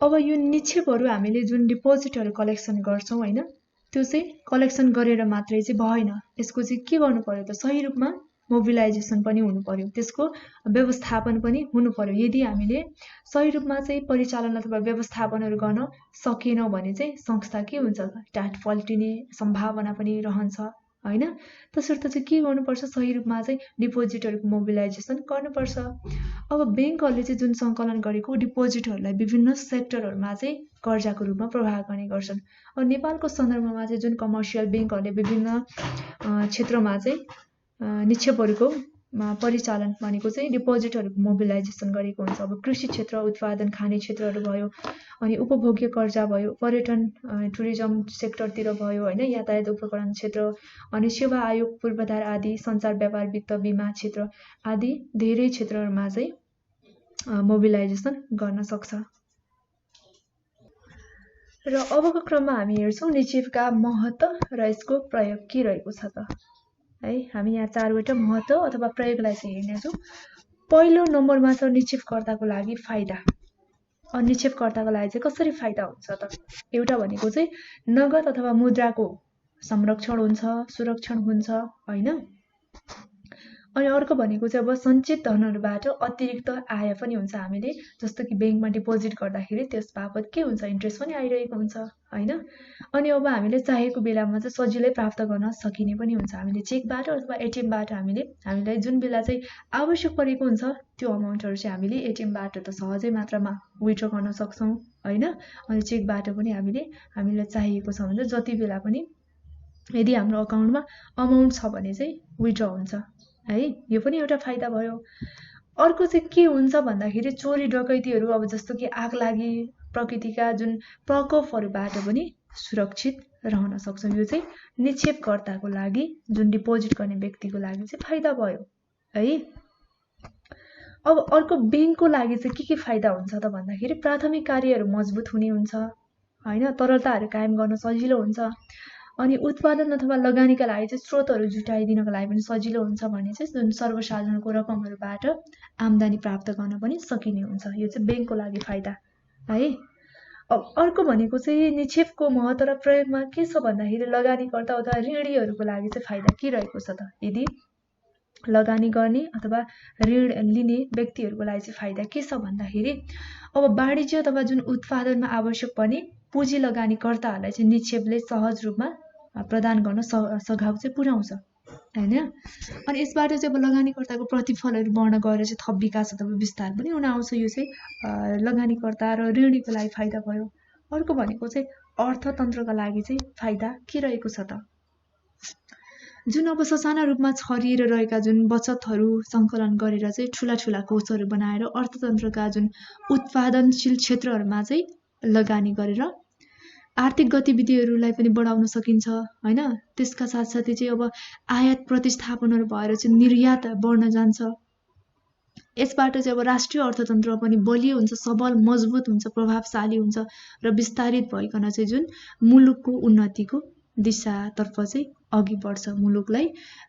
अब यो निक्षेपहरू हामीले जुन डिपोजिटहरू कलेक्सन गर्छौँ होइन, त्यो चाहिँ कलेक्सन गरेर मात्रै चाहिँ भएन, यसको चाहिँ के गर्नु पर्यो त, सही रूपमा मोबिलाइजेसन पनि हुनु पर्यो, त्यसको व्यवस्थापन पनि हुनु पर्यो। यदि हामीले सही रूपमा चाहिँ परिचालन अथवा व्यवस्थापनहरू गर्न सकेनौँ भने चाहिँ संस्था के हुन्छ, टाट पल्टिने सम्भावना पनि रहन्छ होइन। तसर्थ चाहिँ के गर्नुपर्छ, सही रूपमा चाहिँ डिपोजिटहरूको मोबिलाइजेसन गर्नुपर्छ। अब ब्याङ्कहरूले चाहिँ जुन सङ्कलन गरेको डिपोजिटहरूलाई विभिन्न सेक्टरहरूमा चाहिँ कर्जाको रूपमा प्रवाह गर्ने गर्छन्। अब नेपालको सन्दर्भमा चाहिँ जुन कमर्सियल ब्याङ्कहरूले विभिन्न क्षेत्रमा चाहिँ निक्षेपहरूको परिचालन भनेको चाहिँ डिपोजिटहरूको मोबिलाइजेसन गरेको हुन्छ। अब कृषि क्षेत्र, उत्पादन खाने क्षेत्रहरू भयो, अनि उपभोग्य कर्जा भयो, पर्यटन टुरिज्म सेक्टरतिर भयो होइन, यातायात उपकरण क्षेत्र, अनि सेवा आयोग, पूर्वाधार आदि, सञ्चार व्यापार वित्त बीमा क्षेत्र आदि धेरै क्षेत्रहरूमा चाहिँ मोबिलाइजेसन गर्न सक्छ। र अबको क्रममा हामी हेर्छौँ निक्षेपका महत्त्व र यसको प्रयोग के रहेको छ त है। हामी यहाँ 4वटा महत्त्व अथवा प्रयोगलाई चाहिँ हेर्नेछौँ। पहिलो नम्बरमा छ निक्षेपकर्ताको लागि फाइदा। निक्षेपकर्ताको लागि चाहिँ कसरी फाइदा हुन्छ त, एउटा भनेको चाहिँ नगद अथवा मुद्राको संरक्षण हुन्छ, सुरक्षण हुन्छ होइन। अनि अर्को भनेको चाहिँ अब सञ्चित धनहरूबाट अतिरिक्त आय पनि हुन्छ। हामीले जस्तो कि ब्याङ्कमा डिपोजिट गर्दाखेरि त्यस बापत के हुन्छ, इन्ट्रेस्ट पनि आइरहेको हुन्छ होइन। अनि अब हामीले चाहेको बेलामा चाहिँ सजिलै प्राप्त गर्न सकिने पनि हुन्छ। हामीले चेकबाट अथवा एटिएमबाट हामीलाई जुन बेला चाहिँ आवश्यक परेको हुन्छ त्यो अमाउन्टहरू चाहिँ हामीले एटिएमबाट त सहजै मात्रामा विथड्र गर्न सक्छौँ होइन। अनि चेकबाट पनि हामीलाई चाहिएको छ भने जति बेला पनि यदि हाम्रो अकाउन्टमा अमाउन्ट छ भने चाहिँ विथड्र हुन्छ है, यो पनि एउटा फाइदा भयो। अर्को चाहिँ के हुन्छ भन्दाखेरि चोरी डकैतीहरू अब जस्तो कि आगलागी प्रकृतिका जुन प्रकोपहरूबाट पनि सुरक्षित रहन सक्छ। यो चाहिँ निक्षेपकर्ताको लागि जुन डिपोजिट गर्ने व्यक्तिको लागि चाहिँ फाइदा भयो है। अब अर्को ब्याङ्कको लागि चाहिँ के फाइदा हुन्छ त भन्दाखेरि प्राथमिक कार्यहरू मजबुत हुने हुन्छ हैन, तरलताहरू कायम गर्न सजिलो हुन्छ, अनि उत्पादन अथवा लगानीका लागि चाहिँ स्रोतहरू जुटाइदिनको लागि पनि सजिलो हुन्छ भने चाहिँ जुन सर्वसाधारणको रकमहरूबाट आम्दानी प्राप्त गर्न पनि सकिने हुन्छ। यो चाहिँ ब्याङ्कको लागि फाइदा है। अब अर्को भनेको चाहिँ निक्षेपको महत्त्व र प्रयोगमा के छ भन्दाखेरि लगानीकर्ता अथवा ऋणीहरूको लागि चाहिँ फाइदा के रहेको छ त, यदि लगानी गर्ने अथवा ऋण लिने व्यक्तिहरूको लागि चाहिँ फाइदा के छ भन्दाखेरि अब वाणिज्य अथवा जुन उत्पादनमा आवश्यक पर्ने पुँजी लगानीकर्ताहरूलाई चाहिँ निक्षेपले सहज रूपमा प्रदान गर्न सघाउ चाहिँ पुर्याउँछ हैन। अनि यसबाट चाहिँ अब लगानीकर्ताको प्रतिफलहरू बढ्न गएर चाहिँ थप विकास अथवा विस्तार पनि हुन आउँछ। यो चाहिँ लगानीकर्ता र ऋणीको लागि फाइदा भयो। अर्को भनेको चाहिँ अर्थतन्त्रका लागि चाहिँ फाइदा के रहेको छ त, जुन अब ससाना रूपमा छरिएर रहेका जुन बचतहरू सङ्कलन गरेर चाहिँ ठुला कोषहरू बनाएर अर्थतन्त्रका जुन उत्पादनशील क्षेत्रहरूमा चाहिँ लगानी गरेर आर्थिक गतिविधिहरूलाई पनि बढाउन सकिन्छ हैन। त्यसका साथसाथै चाहिँ अब आयात प्रतिस्थापनहरू भएर चाहिँ निर्यात बढ्न जान्छ। यसबाट चाहिँ अब राष्ट्रिय अर्थतन्त्र पनि बलियो हुन्छ, सबल मजबुत हुन्छ, प्रभावशाली हुन्छ र विस्तारित भइकन चाहिँ जुन मुलुकको उन्नतिको दिशातर्फ चाहिँ अघि बढ्छ, मुलुकलाई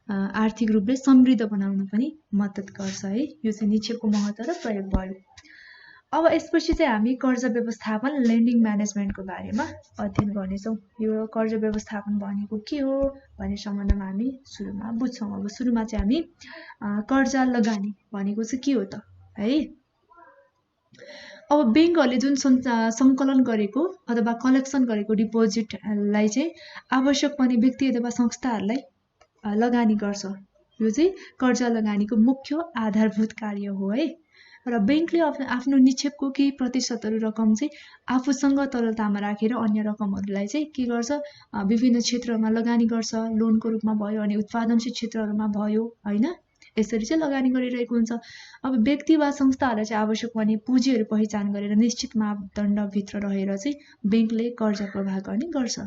आर्थिक रूपले समृद्ध बनाउन पनि मद्दत गर्छ है। यो चाहिँ निक्षेपको महत्त्व र प्रयोग भयो। अब यसपछि चाहिँ हामी कर्जा व्यवस्थापन लेन्डिङ म्यानेजमेन्टको बारेमा अध्ययन गर्नेछौँ। यो कर्जा व्यवस्थापन भनेको के हो भन्ने सम्बन्धमा हामी सुरुमा बुझ्छौँ। अब सुरुमा चाहिँ हामी कर्जा लगानी भनेको चाहिँ के हो त है। अब ब्याङ्कहरूले जुन सङ्कलन गरेको अथवा कलेक्सन गरेको डिपोजिटलाई चाहिँ आवश्यक पर्ने व्यक्ति अथवा संस्थाहरूलाई लगानी गर्छ। यो चाहिँ कर्जा लगानीको मुख्य आधारभूत कार्य हो है। र ब्याङ्कले आफ्नो निक्षेपको केही प्रतिशतहरू रकम चाहिँ आफूसँग तरलतामा राखेर अन्य रकमहरूलाई चाहिँ के गर्छ, विभिन्न क्षेत्रहरूमा लगानी गर्छ, लोनको रूपमा भयो अनि उत्पादनशील क्षेत्रहरूमा भयो हैन। यसरी चाहिँ लगानी गरिरहेको हुन्छ। अब व्यक्ति वा संस्थाहरूलाई चाहिँ आवश्यक पर्ने पुँजीहरू पहिचान गरेर निश्चित मापदण्डभित्र रहेर चाहिँ ब्याङ्कले कर्जा प्रवाह गर्ने गर्छ।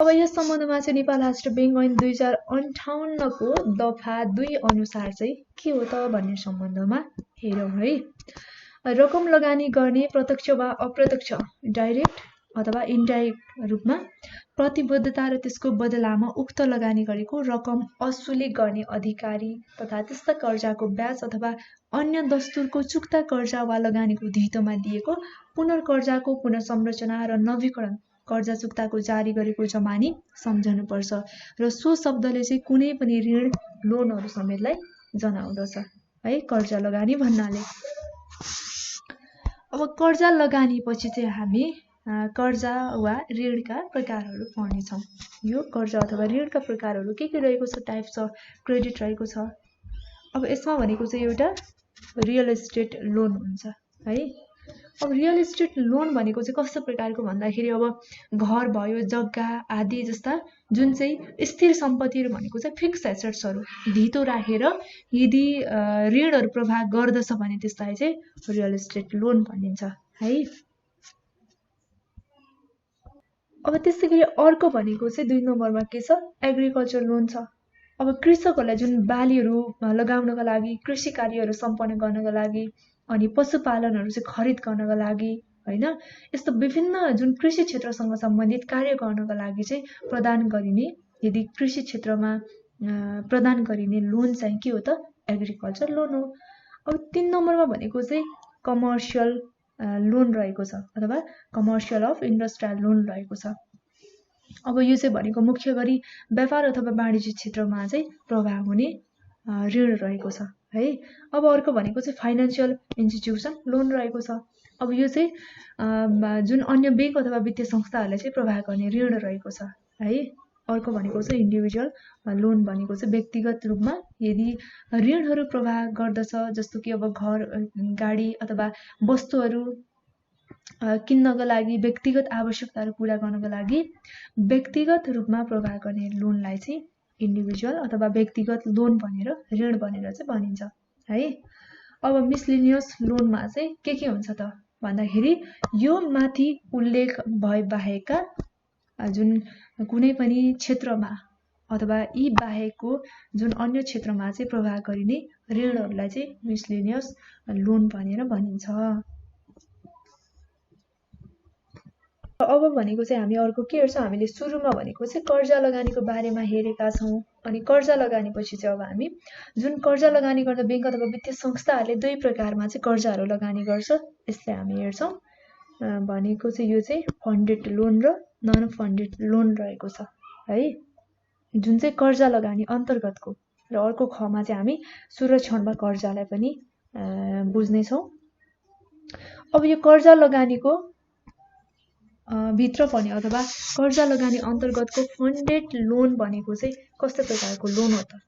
अब यस सम्बन्धमा चाहिँ नेपाल राष्ट्र ब्याङ्क ऐन 2058 को दफा 2 अनुसार चाहिँ के हो त भन्ने सम्बन्धमा हेरौँ है। रकम लगानी गर्ने प्रत्यक्ष वा अप्रत्यक्ष डाइरेक्ट अथवा इन्डाइरेक्ट रूपमा प्रतिबद्धता र त्यसको बदलामा उक्त लगानी गरेको रकम असुली गर्ने अधिकारी तथा त्यस्ता कर्जाको ब्याज अथवा अन्य दस्तुरको चुक्ता कर्जा वा लगानीको धितोमा दिएको पुनर्कर्जाको पुनर्संरचना र नवीकरण कर्जा चुक्ताको जारी गरेको जमानी सम्झनुपर्छ र सो शब्दले चाहिँ कुनै पनि ऋण लोनहरू समेतलाई जनाउँदछ है कर्जा लगानी भन्नाले। अब कर्जा लगानी पछि चाहिँ हामी कर्जा वा ऋणका प्रकारहरू पढ्नेछौँ। यो कर्जा अथवा ऋणका प्रकारहरू के रहेको छ, टाइप्स अफ क्रेडिट रहेको छ। अब यसमा भनेको चाहिँ एउटा रियल एस्टेट लोन हुन्छ है। अब रियल एस्टेट लोन भनेको चाहिँ कस्तो प्रकारको भन्दाखेरि अब घर भयो, जग्गा आदि जस्ता जुन चाहिँ स्थिर सम्पत्तिहरू भनेको चाहिँ फिक्स एसेट्सहरू धितो राखेर यदि ऋणहरू प्रवाह गर्दछ भने त्यसलाई चाहिँ रियल एस्टेट लोन भनिन्छ है। अब त्यसै गरी अर्को भनेको चाहिँ 2 नम्बरमा के छ, एग्रिकल्चर लोन छ। अब कृषकहरूलाई जुन बालीहरू लगाउनका लागि, कृषि कार्यहरू सम्पन्न गर्नका लागि अनि पशुपालनहरू चाहिँ खरिद गर्नका लागि हैन, यस्तो विभिन्न जुन कृषि क्षेत्रसँग सम्बन्धित कार्य गर्नका लागि चाहिँ प्रदान गरिने, यदि कृषि क्षेत्रमा प्रदान गरिने लोन चाहिँ के हो त, एग्रिकल्चर लोन हो। अब 3 नम्बरमा भनेको चाहिँ कमर्सियल लोन रहेको छ अथवा कमर्सियल अफ इन्डस्ट्रियल लोन रहेको छ। अब यो चाहिँ भनेको मुख्य गरी व्यापार अथवा वाणिज्य क्षेत्रमा चाहिँ प्रवाह हुने ऋण रहेको छ है। अब अर्को भनेको चाहिँ फाइनेन्शियल इन्स्टिट्युसन लोन रहेको छ। अब यो चाहिँ जुन अन्य ब्याङ्क अथवा वित्तीय संस्थाहरूलाई चाहिँ प्रवाह गर्ने ऋण रहेको छ है। अर्को भनेको चाहिँ इन्डिभिजुअल लोन भनेको चाहिँ व्यक्तिगत रूपमा यदि ऋणहरू प्रवाह गर्दछ, जस्तो कि अब घर, गाडी अथवा वस्तुहरू किन्नका लागि, व्यक्तिगत आवश्यकताहरू पूरा गर्नका लागि व्यक्तिगत रूपमा प्रवाह गर्ने लोनलाई चाहिँ इन्डिभिजुअल अथवा व्यक्तिगत लोन भनेर ऋण भनेर चाहिँ भनिन्छ है। अब मिसलेनियस लोनमा चाहिँ के हुन्छ त भन्दाखेरि यो माथि उल्लेख भए बाहेकका जुन कुनै पनि क्षेत्रमा अथवा यी बाहेकको जुन अन्य क्षेत्रमा चाहिँ प्रवाह गरिने ऋणहरूलाई चाहिँ मिसलेनियस लोन भनेर भनिन्छ। अब भनेको चाहिँ हामी अर्को के हेर्छौँ, हामीले सुरुमा भनेको चाहिँ कर्जा लगानीको बारेमा हेरेका छौँ। अनि कर्जा लगानीपछि चाहिँ अब हामी जुन कर्जा लगानी गर्दा बैंक अथवा वित्तीय संस्थाहरूले दुई प्रकारमा चाहिँ कर्जाहरू लगानी गर्छ, यसलाई हामी हेर्छौँ। भनेको चाहिँ यो चाहिँ फन्डेड लोन र नन फन्डेड लोन रहेको छ है, जुन चाहिँ कर्जा लगानी अन्तर्गतको। र अर्को खमा चाहिँ हामी सुरक्षणमा कर्जालाई पनि बुझ्नेछौँ। अब यो कर्जा लगानीको भित्र पर्ने अथवा कर्जा लगानी अन्तर्गतको फन्डेड लोन भनेको चाहिँ कस्तो प्रकारको लोन हो त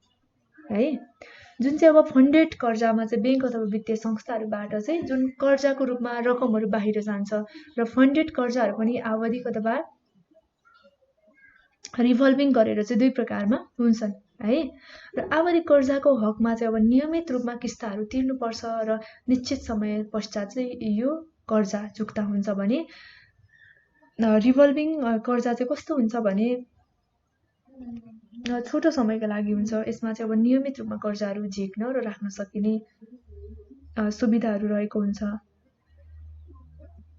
है, जुन चाहिँ अब फन्डेड कर्जामा चाहिँ बैंक अथवा वित्तीय संस्थाहरूबाट चाहिँ जुन कर्जाको रूपमा रकमहरू बाहिर जान्छ र फन्डेड कर्जाहरू पनि आवधिक अथवा रिभल्भिङ गरेर चाहिँ दुई प्रकारमा हुन्छन् है। र आवधिक कर्जाको हकमा चाहिँ अब नियमित रूपमा किस्ताहरू तिर्नुपर्छ र निश्चित समय पश्चात चाहिँ यो कर्जा चुक्ता हुन्छ भने रिभल्भिङ कर्जा चाहिँ कस्तो हुन्छ भने छोटो समयको लागि हुन्छ। यसमा चाहिँ अब नियमित रूपमा कर्जाहरू झिक्न र राख्न सकिने सुविधाहरू रहेको हुन्छ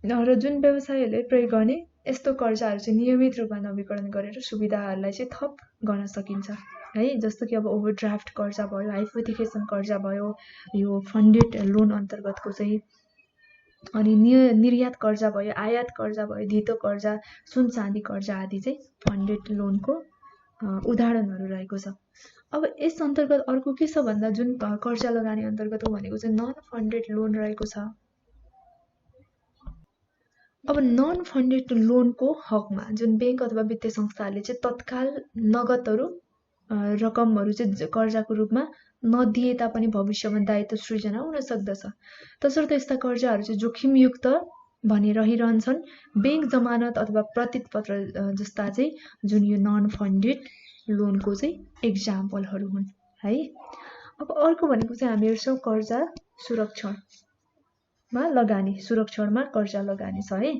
र जुन व्यवसायहरूले प्रयोग गर्ने यस्तो कर्जाहरू चाहिँ नियमित रूपमा नवीकरण गरेर सुविधाहरूलाई चाहिँ थप गर्न सकिन्छ है। जस्तो कि अब ओभरड्राफ्ट कर्जा भयो, हाइपोथिकेसन कर्जा भयो, यो फन्डेड लोन अन्तर्गतको चाहिँ, अनि निर्यात कर्जा भयो, आयात कर्जा भयो, धितो कर्जा, सुन चाँदी कर्जा आदि चाहिँ फन्डेड लोनको उदाहरणहरू रहेको छ। अब यस अन्तर्गत अर्को के छ भन्दा जुन कर्जा लगानी अन्तर्गत भनेको चाहिँ नन फन्डेड लोन रहेको छ। अब नन फन्डेड लोनको हकमा जुन बैंक अथवा वित्तीय संस्थाहरूले चाहिँ तत्काल नगदहरू रकमहरू चाहिँ कर्जाको रूपमा नदिए तापनि भविष्यमा दायित्व सृजना हुन सक्दछ। तसर्थ यस्ता कर्जाहरू चाहिँ जोखिमयुक्त भने रहिरहन्छन्। बैंक जमानत अथवा प्रतिपत्र जस्ता चाहिँ जुन यो नन फन्डेड लोनको चाहिँ एक्जाम्पलहरू हुन् है। अब अर्को भनेको चाहिँ हामी हेर्छौँ कर्जा सुरक्षणमा लगानी, सुरक्षणमा कर्जा लगानी छ है।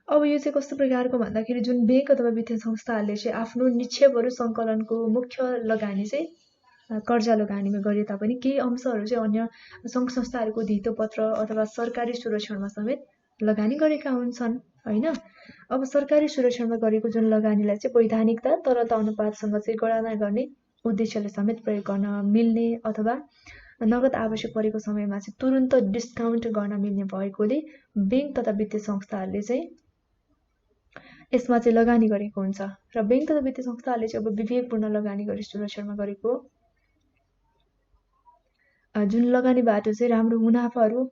अब यो चाहिँ कस्तो प्रकारको भन्दाखेरि जुन बैंक अथवा वित्तीय संस्थाहरूले चाहिँ आफ्नो निक्षेपहरू सङ्कलनको मुख्य लगानी चाहिँ कर्जा लगानीमा गरे तापनि केही अंशहरू चाहिँ अन्य सङ्घ संस्थाहरूको धितोपत्र अथवा सरकारी सुरक्षणमा समेत लगानी गरेका हुन्छन् होइन। अब सरकारी सुरक्षणमा गरेको जुन लगानीलाई चाहिँ वैधानिकता तरलता अनुपातसँग चाहिँ गणना गर्ने उद्देश्यले समेत प्रयोग गर्न मिल्ने अथवा नगद आवश्यक परेको समयमा चाहिँ तुरुन्त डिस्काउन्ट गर्न मिल्ने भएकोले बैंक तथा वित्तीय संस्थाहरूले चाहिँ यसमा चाहिँ लगानी गरेको हुन्छ। र बैंक तथा वित्तीय संस्थाहरूले चाहिँ अब विवेकपूर्ण लगानी गरी सुरक्षणमा गरेको जुन लगानीबाट चाहिँ राम्रो मुनाफाहरू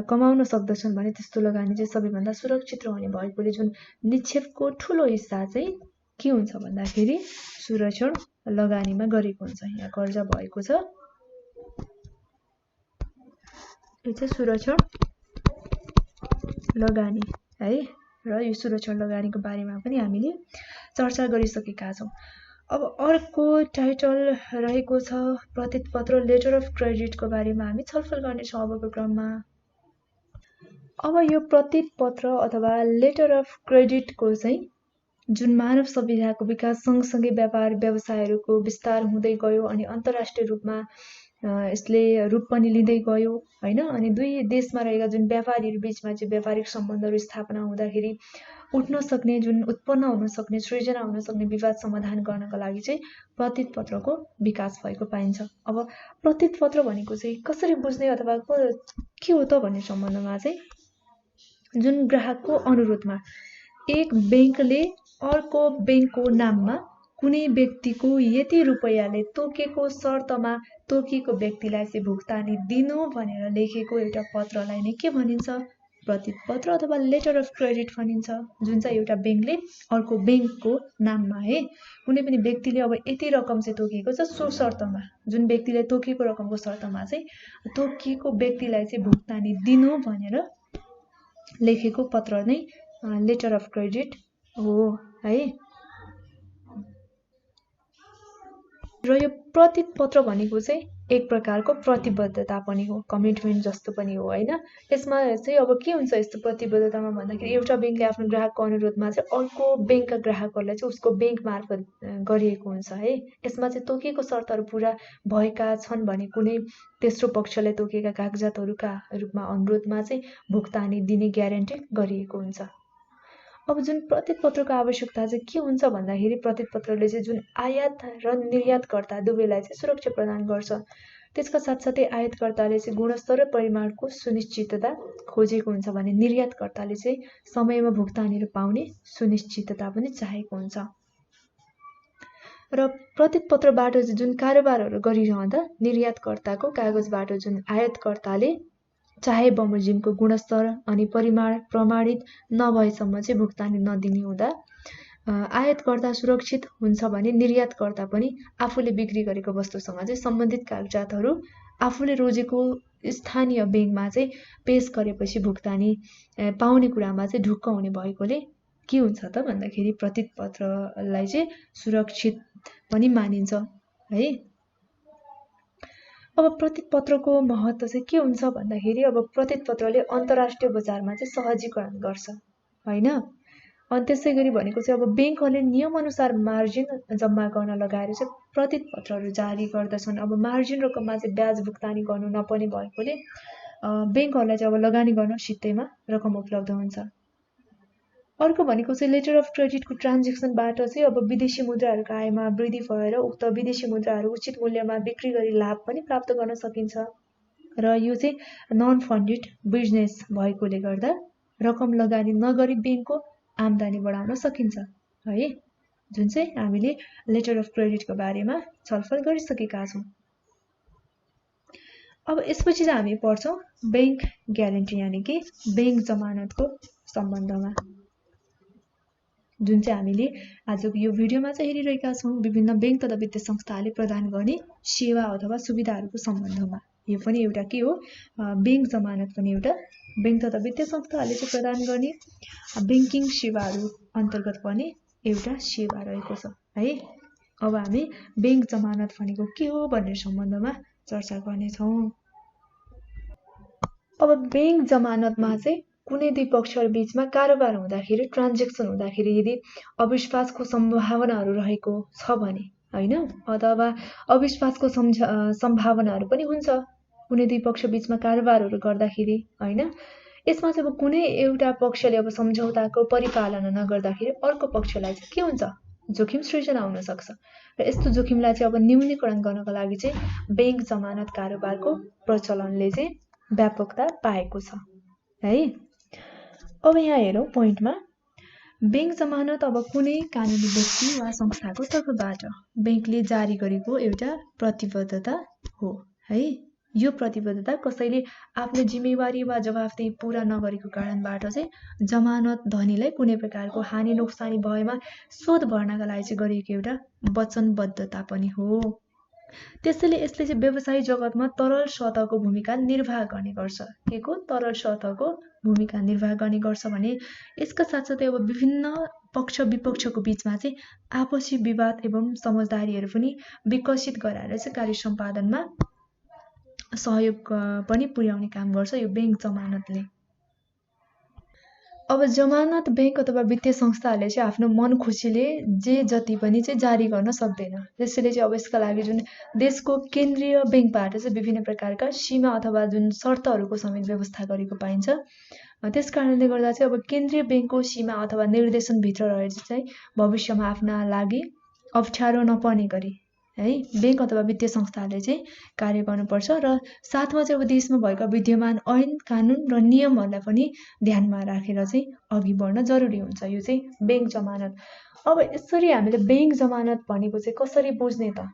कमाउन सक्दछन् भने त्यस्तो लगानी चाहिँ सबैभन्दा सुरक्षित रहने भएकोले जुन निक्षेपको ठुलो हिस्सा चाहिँ के हुन्छ भन्दाखेरि सुरक्षण लगानीमा गरेको हुन्छ। यहाँ कर्जा भएको छ, यो चाहिँ सुरक्षण लगानी है। र यो सुरक्षण लगानीको बारेमा पनि हामीले चर्चा गरिसकेका छौँ। अब अर्को टाइटल रहेको छ प्रतिपत्र लेटर अफ क्रेडिटको बारेमा हामी छलफल गर्नेछौँ अबको क्रममा। अब यो प्रतिपत्र अथवा लेटर अफ क्रेडिटको चाहिँ जुन मानव सभ्यताको विकास सँगसँगै व्यापार व्यवसायहरूको विस्तार हुँदै गयो अनि अन्तर्राष्ट्रिय रूपमा यसले रूप पनि लिँदै गयो होइन। अनि दुई देशमा रहेका जुन व्यापारीहरू बीचमा चाहिँ व्यापारिक सम्बन्धहरू स्थापना हुँदाखेरि उठ्न सक्ने जुन उत्पन्न हुन सक्ने सृजना हुन सक्ने विवाद समाधान गर्नका लागि चाहिँ प्रतिपत्रको विकास भएको पाइन्छ। अब प्रतिपत्र भनेको चाहिँ कसरी बुझ्ने अथवा के हो त भन्ने सम्बन्धमा चाहिँ जुन ग्राहकको अनुरोधमा एक बैंकले अर्को बैंकको नाममा कुनै व्यक्तिको यति रुपैयाँले तोकेको शर्तमा तोकेको व्यक्तिलाई चाहिँ भुक्तानी दिनु भनेर लेखेको एउटा पत्रलाई नै के भनिन्छ? प्रतिपत्र अथवा लेटर अफ क्रेडिट भनिन्छ। जुन चाहिँ एउटा बैंकले अर्को बैंकको नाममा है कुनै पनि व्यक्तिले अब यति रकम चाहिँ तोकेको छ सो शर्तमा, जुन व्यक्तिले तोकेको रकमको शर्तमा चाहिँ तोकेको व्यक्तिलाई चाहिँ भुक्तानी दिनु भनेर लेखेको पत्र नै लेटर अफ क्रेडिट हो है। र यो प्रतिपत्र भनेको चाहिँ एक प्रकारको प्रतिबद्धता पनि हो, कमिटमेन्ट जस्तो पनि हो हैन। यसमा चाहिँ अब के हुन्छ यस्तो प्रतिबद्धतामा भन्दाखेरि एउटा बैंकले आफ्नो ग्राहकको अनुरोधमा चाहिँ अर्को बैंकका ग्राहकहरूलाई चाहिँ उसको बैंक मार्फत गरिएको हुन्छ है। यसमा चाहिँ तोकिएको शर्तहरू पूरा भएका छन् भने कुनै तेस्रो पक्षलाई तोकिएका कागजातहरूका रूपमा अनुरोधमा चाहिँ भुक्तानी दिने ग्यारेन्टी गरिएको हुन्छ। अब जुन प्रतिपत्रको आवश्यकता चाहिँ के हुन्छ भन्दाखेरि प्रतिपत्रले चाहिँ जुन आयात र निर्यातकर्ता दुवैलाई चाहिँ सुरक्षा प्रदान गर्छ। त्यसका साथसाथै आयातकर्ताले चाहिँ गुणस्तर र परिमाणको सुनिश्चितता खोजेको हुन्छ भने निर्यातकर्ताले चाहिँ समयमा भुक्तानीहरू पाउने सुनिश्चितता पनि चाहेको हुन्छ। र प्रतिपत्रबाट चाहिँ जुन कारोबारहरू गरिरहँदा निर्यातकर्ताको कागजबाट जुन आयातकर्ताले चाहे बमोजिमको गुणस्तर अनि परिमाण प्रमाणित नभएसम्म चाहिँ भुक्तानी नदिने हुँदा आयातकर्ता सुरक्षित हुन्छ भने निर्यातकर्ता पनि आफूले बिक्री गरेको वस्तुसँग चाहिँ सम्बन्धित कागजातहरू आफूले रोजेको स्थानीय बैंकमा चाहिँ पेश गरेपछि भुक्तानी पाउने कुरामा चाहिँ ढुक्क हुने भएकोले के हुन्छ त भन्दाखेरि प्रतिपत्रलाई चाहिँ सुरक्षित पनि मानिन्छ है। अब प्रतिपत्रको महत्त्व चाहिँ के हुन्छ भन्दाखेरि अब प्रतिपत्रले अन्तर्राष्ट्रिय बजारमा चाहिँ सहजीकरण गर्छ हैन। अनि त्यसै गरी भनेको चाहिँ अब बैंकहरूले नियमअनुसार मार्जिन जम्मा गर्न लगाएर चाहिँ प्रतिपत्रहरू जारी गर्दछन्। अब मार्जिन रकममा चाहिँ ब्याज भुक्तानी गर्नु नपर्ने भएकोले बैंकहरूलाई चाहिँ अब लगानी गर्न सित्तैमा रकम उपलब्ध हुन्छ। अर्को भनेको चाहिँ लेटर अफ क्रेडिटको ट्रान्जेक्सनबाट चाहिँ अब विदेशी मुद्राहरूको आयमा वृद्धि भएर उक्त विदेशी मुद्राहरू उचित मूल्यमा बिक्री गरी लाभ पनि प्राप्त गर्न सकिन्छ। र यो चाहिँ नन फन्डेड बिजनेस भएकोले गर्दा रकम लगानी नगरी बैंकको आम्दानी बढाउन सकिन्छ है, जुन चाहिँ हामीले लेटर अफ क्रेडिटको बारेमा छलफल गरिसकेका छौँ। अब यसपछि चाहिँ हामी पढ्छौँ बैंक ग्यारेन्टी यानि कि बैंक जमानतको सम्बन्धमा, जुन चाहिँ हामीले आजको यो भिडियोमा चाहिँ हेरिरहेका छौँ। विभिन्न बैंक तथा वित्तीय संस्थाहरूले प्रदान गर्ने सेवा अथवा सुविधाहरूको सम्बन्धमा यो पनि एउटा के हो, बैंक जमानत पनि एउटा बैंक तथा वित्तीय संस्थाहरूले चाहिँ प्रदान गर्ने बैंकिङ सेवाहरू अन्तर्गत पर्ने एउटा सेवा रहेको छ है। अब हामी बैंक जमानत भनेको के हो भन्ने सम्बन्धमा चर्चा गर्नेछौँ। अब बैंक जमानतमा चाहिँ कुनै दुई पक्षहरू बीचमा कारोबार हुँदाखेरि ट्रान्जेक्सन हुँदाखेरि यदि अविश्वासको सम्भावनाहरू रहेको छ भने हैन, अथवा अविश्वासको सम्भावनाहरू पनि हुन्छ कुनै दुई पक्ष बीचमा कारोबारहरू गर्दाखेरि हैन। यसमा चाहिँ अब कुनै एउटा पक्षले अब सम्झौताको परिपालना नगर्दाखेरि अर्को पक्षलाई चाहिँ के हुन्छ, जोखिम सृजना हुन सक्छ। र यस्तो जोखिमलाई चाहिँ अब न्यूनीकरण गर्नका लागि चाहिँ बैंक जमानत कारोबारको प्रचलनले चाहिँ व्यापकता पाएको छ है। अब यहाँ हेरौँ पोइन्टमा, बैंक जमानत अब कुनै कानुनी व्यक्ति वा संस्थाको तर्फबाट बैंकले जारी गरेको एउटा प्रतिबद्धता हो है। यो प्रतिबद्धता कसैले आफ्नो जिम्मेवारी वा जवाफदेही पूरा नगरेको कारणबाट चाहिँ जमानत धनीलाई कुनै प्रकारको हानि नोक्सानी भएमा शोध भर्नका लागि चाहिँ गरिएको एउटा वचनबद्धता पनि हो। त्यसैले यसले चाहिँ व्यवसायी जगतमा तरल सतहको भूमिका निर्वाह गर्ने गर्छ। के को तरल सतहको भूमिका निर्वाह गर्ने गर्छ भने यसका साथसाथै अब विभिन्न पक्ष विपक्षको बीचमा चाहिँ आपसी विवाद एवं समझदारीहरू पनि विकसित गराएर चाहिँ कार्य सम्पादनमा सहयोग पनि पुर्याउने काम गर्छ यो बैंक जमानतले। अब जमानत बैंक अथवा वित्तीय संस्थाहरूले चाहिँ आफ्नो मन खुसीले जे जति पनि चाहिँ जारी गर्न सक्दैन। त्यसैले चाहिँ अब यसका लागि जुन देशको केन्द्रीय बैंकबाट चाहिँ विभिन्न प्रकारका सीमा अथवा जुन शर्तहरूको समेत व्यवस्था गरेको पाइन्छ। त्यस कारणले गर्दा चाहिँ अब केन्द्रीय बैंकको सीमा अथवा निर्देशनभित्र रहेर चाहिँ भविष्यमा आफ्ना लागि अप्ठ्यारो नपर्ने गरी है बैंक अथवा वित्तीय संस्थाहरूले चाहिँ कार्य गर्नुपर्छ। र साथमा चाहिँ अब देशमा भएका विद्यमान ऐन कानुन र नियमहरूलाई पनि ध्यानमा राखेर चाहिँ अघि बढ्न जरुरी हुन्छ। यो चाहिँ बैंक जमानत। अब यसरी हामीले बैंक जमानत भनेको चाहिँ कसरी बुझ्ने त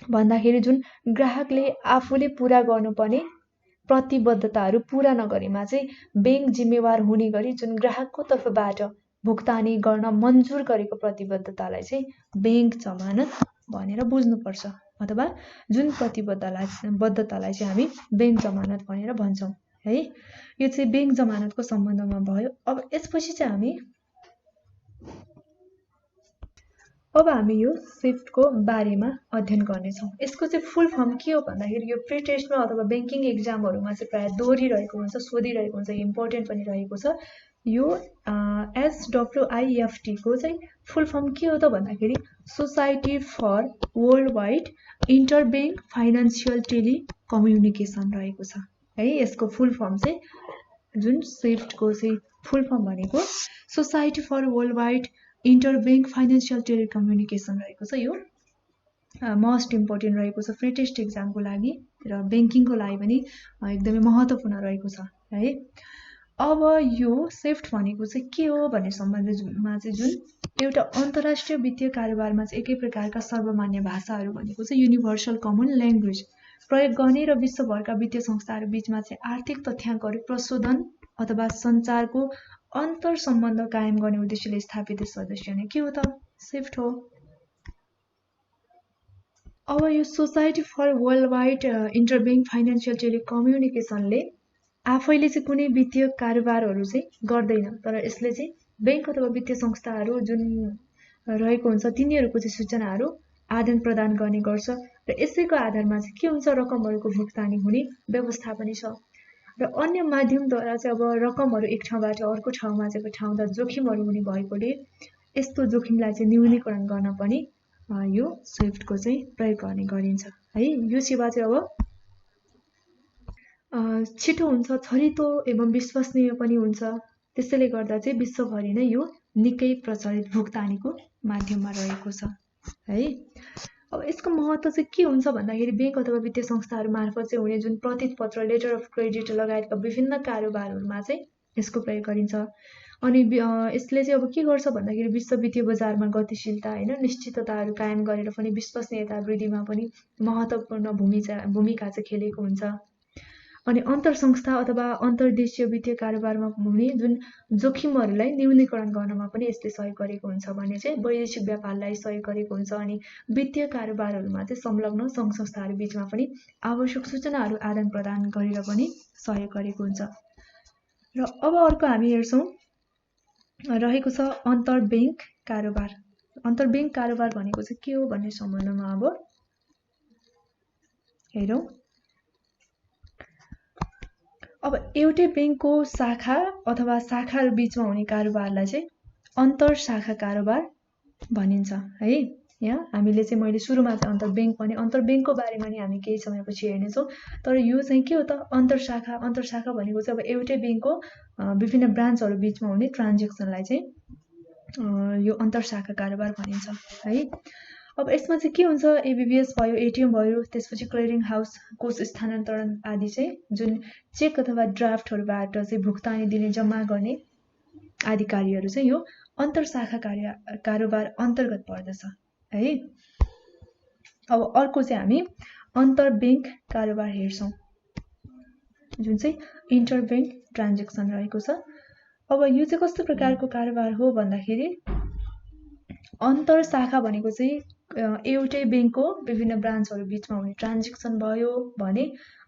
भन्दाखेरि जुन ग्राहकले आफूले पूरा गर्नुपर्ने प्रतिबद्धताहरू पूरा नगरेमा चाहिँ बैंक जिम्मेवार हुने गरी जुन ग्राहकको तर्फबाट भुक्तानी गर्न मन्जुर गरेको प्रतिबद्धतालाई चाहिँ बैंक जमानत भनेर बुझ्नुपर्छ। अथवा जुन प्रतिबद्धतालाई चाहिँ हामी बैंक जमानत भनेर भन्छौँ है। यो चाहिँ बैंक जमानतको सम्बन्धमा भयो। अब यसपछि चाहिँ हामी अब हामी यो स्विफ्टको बारेमा अध्ययन गर्नेछौँ। यसको चाहिँ फुल फर्म के हो भन्दाखेरि यो प्री टेस्टमा अथवा ब्याङ्किङ एक्जामहरूमा चाहिँ प्रायः दोहोरिरहेको हुन्छ, सोधिरहेको हुन्छ, इम्पोर्टेन्ट पनि रहेको छ। यो SWIFT को चाहिँ फुल फर्म के हो त भन्दाखेरि society for world wide interbank financial telecommunication रहेको छ है। यसको फुल फर्म चाहिँ जुन स्विफ्टको चाहिँ फुल फर्म भनेको society for world wide interbank financial telecommunication रहेको छ। यो मोस्ट इम्पोर्टेन्ट रहेको छ प्री टेस्ट एक्जामको लागि र ब्याङ्किङको लागि पनि एकदमै महत्त्वपूर्ण रहेको छ है। अब यो स्विफ्ट भनेको चाहिँ के हो भन्ने सम्बन्धमा चाहिँ जुन एउटा अन्तर्राष्ट्रिय वित्तीय कारोबारमा चाहिँ एकै प्रकारका सर्वमान्य भाषाहरू भनेको चाहिँ युनिभर्सल कमन ल्याङ्ग्वेज प्रयोग गर्ने र विश्वभरका वित्तीय संस्थाहरू बीचमा चाहिँ आर्थिक तथ्याङ्कहरू प्रशोधन अथवा सञ्चारको अन्तर सम्बन्ध कायम गर्ने उद्देश्यले स्थापित सदस्य नै के हो त स्विफ्ट हो। अब यो society for world wide interbank financial टेलिकम्युनिकेसनले आफैले चाहिँ कुनै वित्तीय कारोबारहरू चाहिँ गर्दैन, तर यसले चाहिँ ब्याङ्क अथवा वित्तीय संस्थाहरू जुन रहेको हुन्छ तिनीहरूको चाहिँ सूचनाहरू आदान प्रदान गर्ने गर्छ र यसैको आधारमा चाहिँ के हुन्छ रकमहरूको भुक्तानी हुने व्यवस्था पनि छ र अन्य माध्यमद्वारा चाहिँ अब रकमहरू एक ठाउँबाट अर्को ठाउँमा चाहिँ पठाउँदा जोखिमहरू हुने भएकोले यस्तो जोखिमलाई चाहिँ न्यूनीकरण गर्न पनि यो स्विफ्टको चाहिँ प्रयोग गर्ने गरिन्छ है। यो सेवा चाहिँ अब छिटो हुन्छ, छरितो एवं विश्वसनीय पनि हुन्छ। त्यसैले गर्दा चाहिँ विश्वभरि नै यो निकै प्रचलित भुक्तानीको माध्यममा रहेको छ है। अब यसको महत्त्व चाहिँ के हुन्छ भन्दाखेरि ब्याङ्क अथवा वित्तीय संस्थाहरू मार्फत चाहिँ हुने जुन प्रतिपत्र लेटर अफ क्रेडिट लगायतका विभिन्न कारोबारहरूमा चाहिँ यसको प्रयोग गरिन्छ। अनि यसले चाहिँ अब के गर्छ भन्दाखेरि विश्व वित्तीय बजारमा गतिशीलता हैन निश्चितताहरू कायम गरेर पनि विश्वसनीयता वृद्धिमा पनि महत्त्वपूर्ण भूमिका चाहिँ खेलेको हुन्छ। अनि अन्तर संस्था अथवा अन्तर्देशीय वित्तीय कारोबारमा हुने जुन जोखिमहरूलाई न्यूनीकरण गर्नमा पनि यसले सहयोग गरेको हुन्छ भने चाहिँ वैदेशिक व्यापारलाई सहयोग गरेको हुन्छ। अनि वित्तीय कारोबारहरूमा चाहिँ संलग्न सङ्घ संस्थाहरू बीचमा पनि आवश्यक सूचनाहरू आदान प्रदान गरेर पनि सहयोग गरेको हुन्छ। र अब अर्को हामी हेर्छौँ रहेको छ अन्तर्ब्याङ्क कारोबार। अन्तर्ब्याङ्क कारोबार भनेको चाहिँ के हो भन्ने सम्बन्धमा अब हेरौँ। अब एउटै ब्याङ्कको शाखा अथवा शाखाहरू बीचमा हुने कारोबारलाई चाहिँ अन्तर शाखा कारोबार भनिन्छ है। यहाँ हामीले चाहिँ मैले सुरुमा चाहिँ अन्तर्ब्याङ्क भने अन्तर्ब्याङ्कको बारेमा नि हामी केही समयपछि हेर्नेछौँ। तर यो चाहिँ के हो त अन्तर शाखा भनेको चाहिँ अब एउटै ब्याङ्कको विभिन्न ब्रान्चहरू बीचमा हुने ट्रान्जेक्सनलाई चाहिँ यो अन्तर शाखा कारोबार भनिन्छ है। अब यसमा चाहिँ के हुन्छ एबिबिएस भयो, एटिएम भयो, त्यसपछि क्लियरिङ हाउस, कोष स्थानान्तरण आदि चाहिँ जुन चेक अथवा ड्राफ्टहरूबाट चाहिँ भुक्तानी दिने जम्मा गर्ने आदि कार्यहरू चाहिँ यो अन्तर शाखा कारोबार अन्तर्गत पर्दछ है। अब अर्को चाहिँ हामी अन्तर्ब्याङ्क कारोबार हेर्छौँ जुन चाहिँ इन्टरब्याङ्क ट्रान्जेक्सन रहेको छ। अब यो चाहिँ कस्तो प्रकारको कारोबार हो भन्दाखेरि अन्तर शाखा भनेको चाहिँ एउटै ब्याङ्कको विभिन्न ब्रान्चहरू बीचमा हुने ट्रान्जेक्सन भयो भने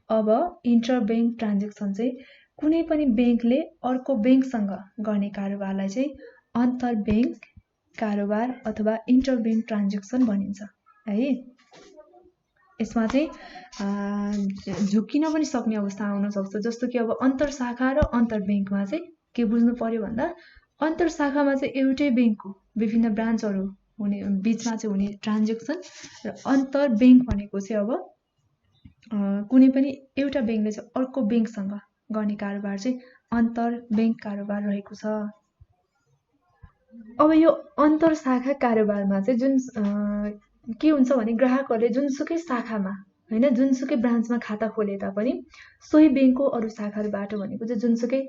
अब इन्टरब्याङ्क ट्रान्जेक्सन चाहिँ कुनै पनि ब्याङ्कले अर्को ब्याङ्कसँग गर्ने कारोबारलाई चाहिँ अन्तर्ब्याङ्क कारोबार अथवा इन्टरब्याङ्क ट्रान्जेक्सन भनिन्छ है। यसमा चाहिँ झुकिन पनि सक्ने अवस्था आउन सक्छ। जस्तो कि अब अन्तर शाखा र अन्तर्ब्याङ्कमा चाहिँ के बुझ्नु पर्यो भन्दा अन्तर शाखामा चाहिँ एउटै ब्याङ्कको विभिन्न ब्रान्चहरू हुने बीचमा चाहिँ हुने ट्रान्जेक्सन र अन्तर्ब्याङ्क भनेको चाहिँ अब कुनै पनि एउटा ब्याङ्कले चाहिँ अर्को ब्याङ्कसँग गर्ने कारोबार चाहिँ अन्तर्ब्याङ्क कारोबार रहेको छ। अब यो अन्तर शाखा कारोबारमा चाहिँ जुन के हुन्छ भने ग्राहकहरूले जुनसुकै शाखामा हैन जुनसुकै ब्रान्चमा खाता खोले तापनि सोही ब्याङ्कको अरू शाखाहरूबाट भनेको चाहिँ जुनसुकै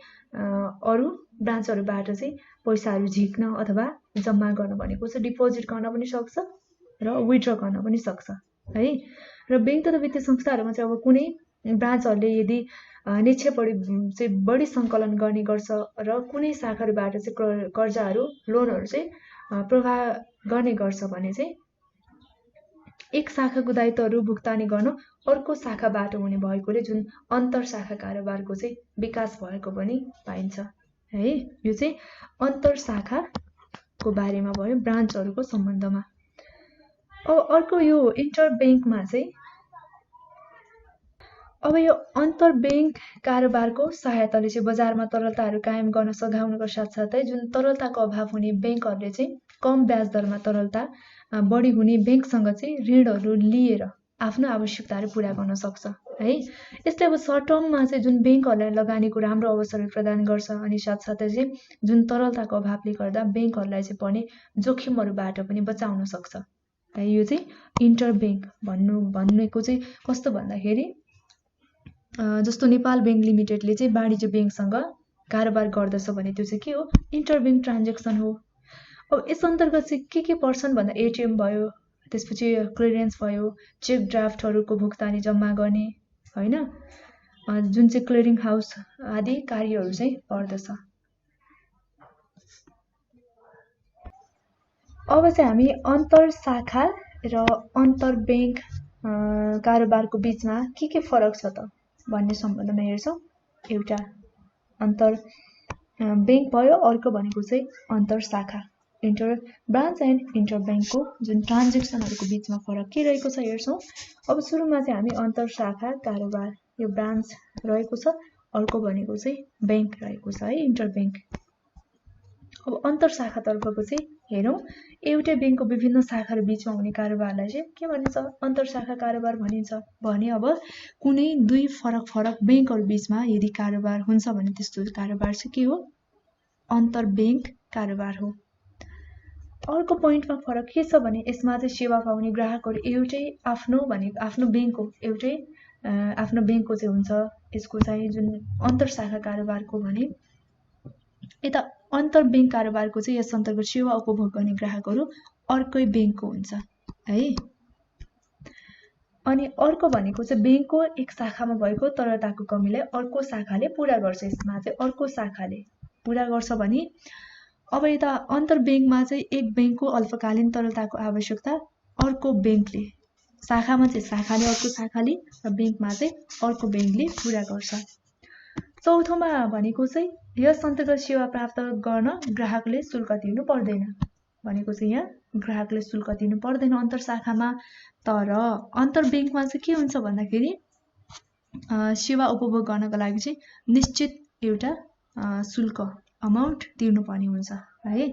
अरू ब्रान्चहरूबाट चाहिँ पैसाहरू झिक्न अथवा जम्मा गर्न भनेको चाहिँ डिपोजिट गर्न पनि सक्छ र विथड्र गर्न पनि सक्छ है। र ब्याङ्क तथा वित्तीय संस्थाहरूमा चाहिँ अब कुनै ब्रान्चहरूले यदि निक्षेपहरू चाहिँ बढी सङ्कलन गर्ने गर्छ र कुनै शाखाहरूबाट चाहिँ कर्जाहरू लोनहरू चाहिँ प्रवाह गर्ने गर्छ भने चाहिँ एक शाखाको दायित्वहरू भुक्तानी गर्न अर्को शाखाबाट हुने भएकोले जुन अन्तर शाखा कारोबारको चाहिँ विकास भएको पनि पाइन्छ है। यो चाहिँ अन्तर शाखाको बारेमा भयो ब्रान्चहरूको सम्बन्धमा। अर्को यो इन्टर ब्याङ्कमा चाहिँ अब यो अन्तर ब्याङ्क कारोबारको सहायताले चाहिँ बजारमा तरलताहरू कायम गर्न सघाउनुको साथसाथै जुन तरलताको अभाव हुने ब्याङ्कहरूले चाहिँ कम ब्याज दरमा तरलता बढी हुने ब्याङ्कसँग चाहिँ ऋणहरू लिएर आफ्नो आवश्यकताहरू पुरा गर्न सक्छ है। यसले अब सर्ट टर्ममा चाहिँ जुन ब्याङ्कहरूलाई लगानीको राम्रो अवसरहरू प्रदान गर्छ अनि साथसाथै चाहिँ जुन तरलताको अभावले गर्दा ब्याङ्कहरूलाई चाहिँ पर्ने जोखिमहरूबाट पनि बचाउन सक्छ है। यो चाहिँ इन्टर ब्याङ्क भनेको चाहिँ कस्तो भन्दाखेरि जस्तो नेपाल ब्याङ्क लिमिटेडले चाहिँ वाणिज्य ब्याङ्कसँग कारोबार गर्दछ भने त्यो चाहिँ के हो, इन्टर ब्याङ्क ट्रान्जेक्सन हो। अब यस अन्तर्गत चाहिँ के पर्छन् भन्दा एटिएम भयो, त्यसपछि क्लियरेन्स भयो, चेक ड्राफ्टहरूको भुक्तानी जम्मा गर्ने होइन, जुन चाहिँ क्लियरिङ हाउस आदि कार्यहरू चाहिँ पर्दछ। अब चाहिँ हामी अन्तर शाखा र अन्तर ब्याङ्क कारोबारको बिचमा के फरक छ त भन्ने सम्बन्धमा हेर्छौँ। एउटा अन्तर ब्याङ्क भयो, अर्को भनेको चाहिँ अन्तर शाखा, इन्टर ब्रान्च एन्ड इन्टर ब्याङ्कको जुन ट्रान्जेक्सनहरूको बिचमा फरक के रहेको छ हेर्छौँ। अब सुरुमा चाहिँ हामी अन्तर शाखा कारोबार यो ब्रान्च रहेको छ, अर्को भनेको चाहिँ ब्याङ्क रहेको छ है, इन्टर ब्याङ्क। अब अन्तर शाखातर्फको चाहिँ हेरौँ, एउटै ब्याङ्कको विभिन्न शाखाहरू बिचमा हुने कारोबारलाई चाहिँ के भनिन्छ, अन्तर शाखा कारोबार भनिन्छ। भने अब कुनै दुई फरक ब्याङ्कहरू बिचमा यदि कारोबार हुन्छ भने त्यस्तो कारोबार चाहिँ के हो, अन्तर ब्याङ्क कारोबार हो। अर्को पोइन्टमा फरक के छ भने यसमा चाहिँ सेवा पाउने ग्राहकहरू एउटै आफ्नो ब्याङ्कको एउटै आफ्नो ब्याङ्कको चाहिँ हुन्छ। यसको चाहिँ जुन अन्तर शाखा कारोबारको भने यता अन्तर ब्याङ्क कारोबारको चाहिँ यस अन्तर्गत सेवा उपभोग गर्ने ग्राहकहरू अर्कै ब्याङ्कको हुन्छ है। अनि अर्को भनेको चाहिँ ब्याङ्कको एक शाखामा भएको तरलताको कमीलाई अर्को शाखाले पूरा गर्छ। यसमा चाहिँ अर्को शाखाले पूरा गर्छ भने अब यता अन्तर ब्याङ्कमा चाहिँ एक ब्याङ्कको अल्पकालीन तरलताको आवश्यकता अर्को ब्याङ्कले, शाखामा चाहिँ शाखाले अर्को शाखाले र ब्याङ्कमा चाहिँ अर्को ब्याङ्कले पूरा गर्छ। चौथोमा भनेको चाहिँ यस अन्तर्गत सेवा प्राप्त गर्न ग्राहकले शुल्क तिर्नु पर्दैन भनेको चाहिँ यहाँ ग्राहकले शुल्क तिर्नु पर्दैन अन्तर शाखामा। तर अन्तर ब्याङ्कमा चाहिँ के हुन्छ भन्दाखेरि सेवा उपभोग गर्नको लागि चाहिँ निश्चित एउटा शुल्क अमाउन्ट तिर्नुपर्ने हुन्छ है।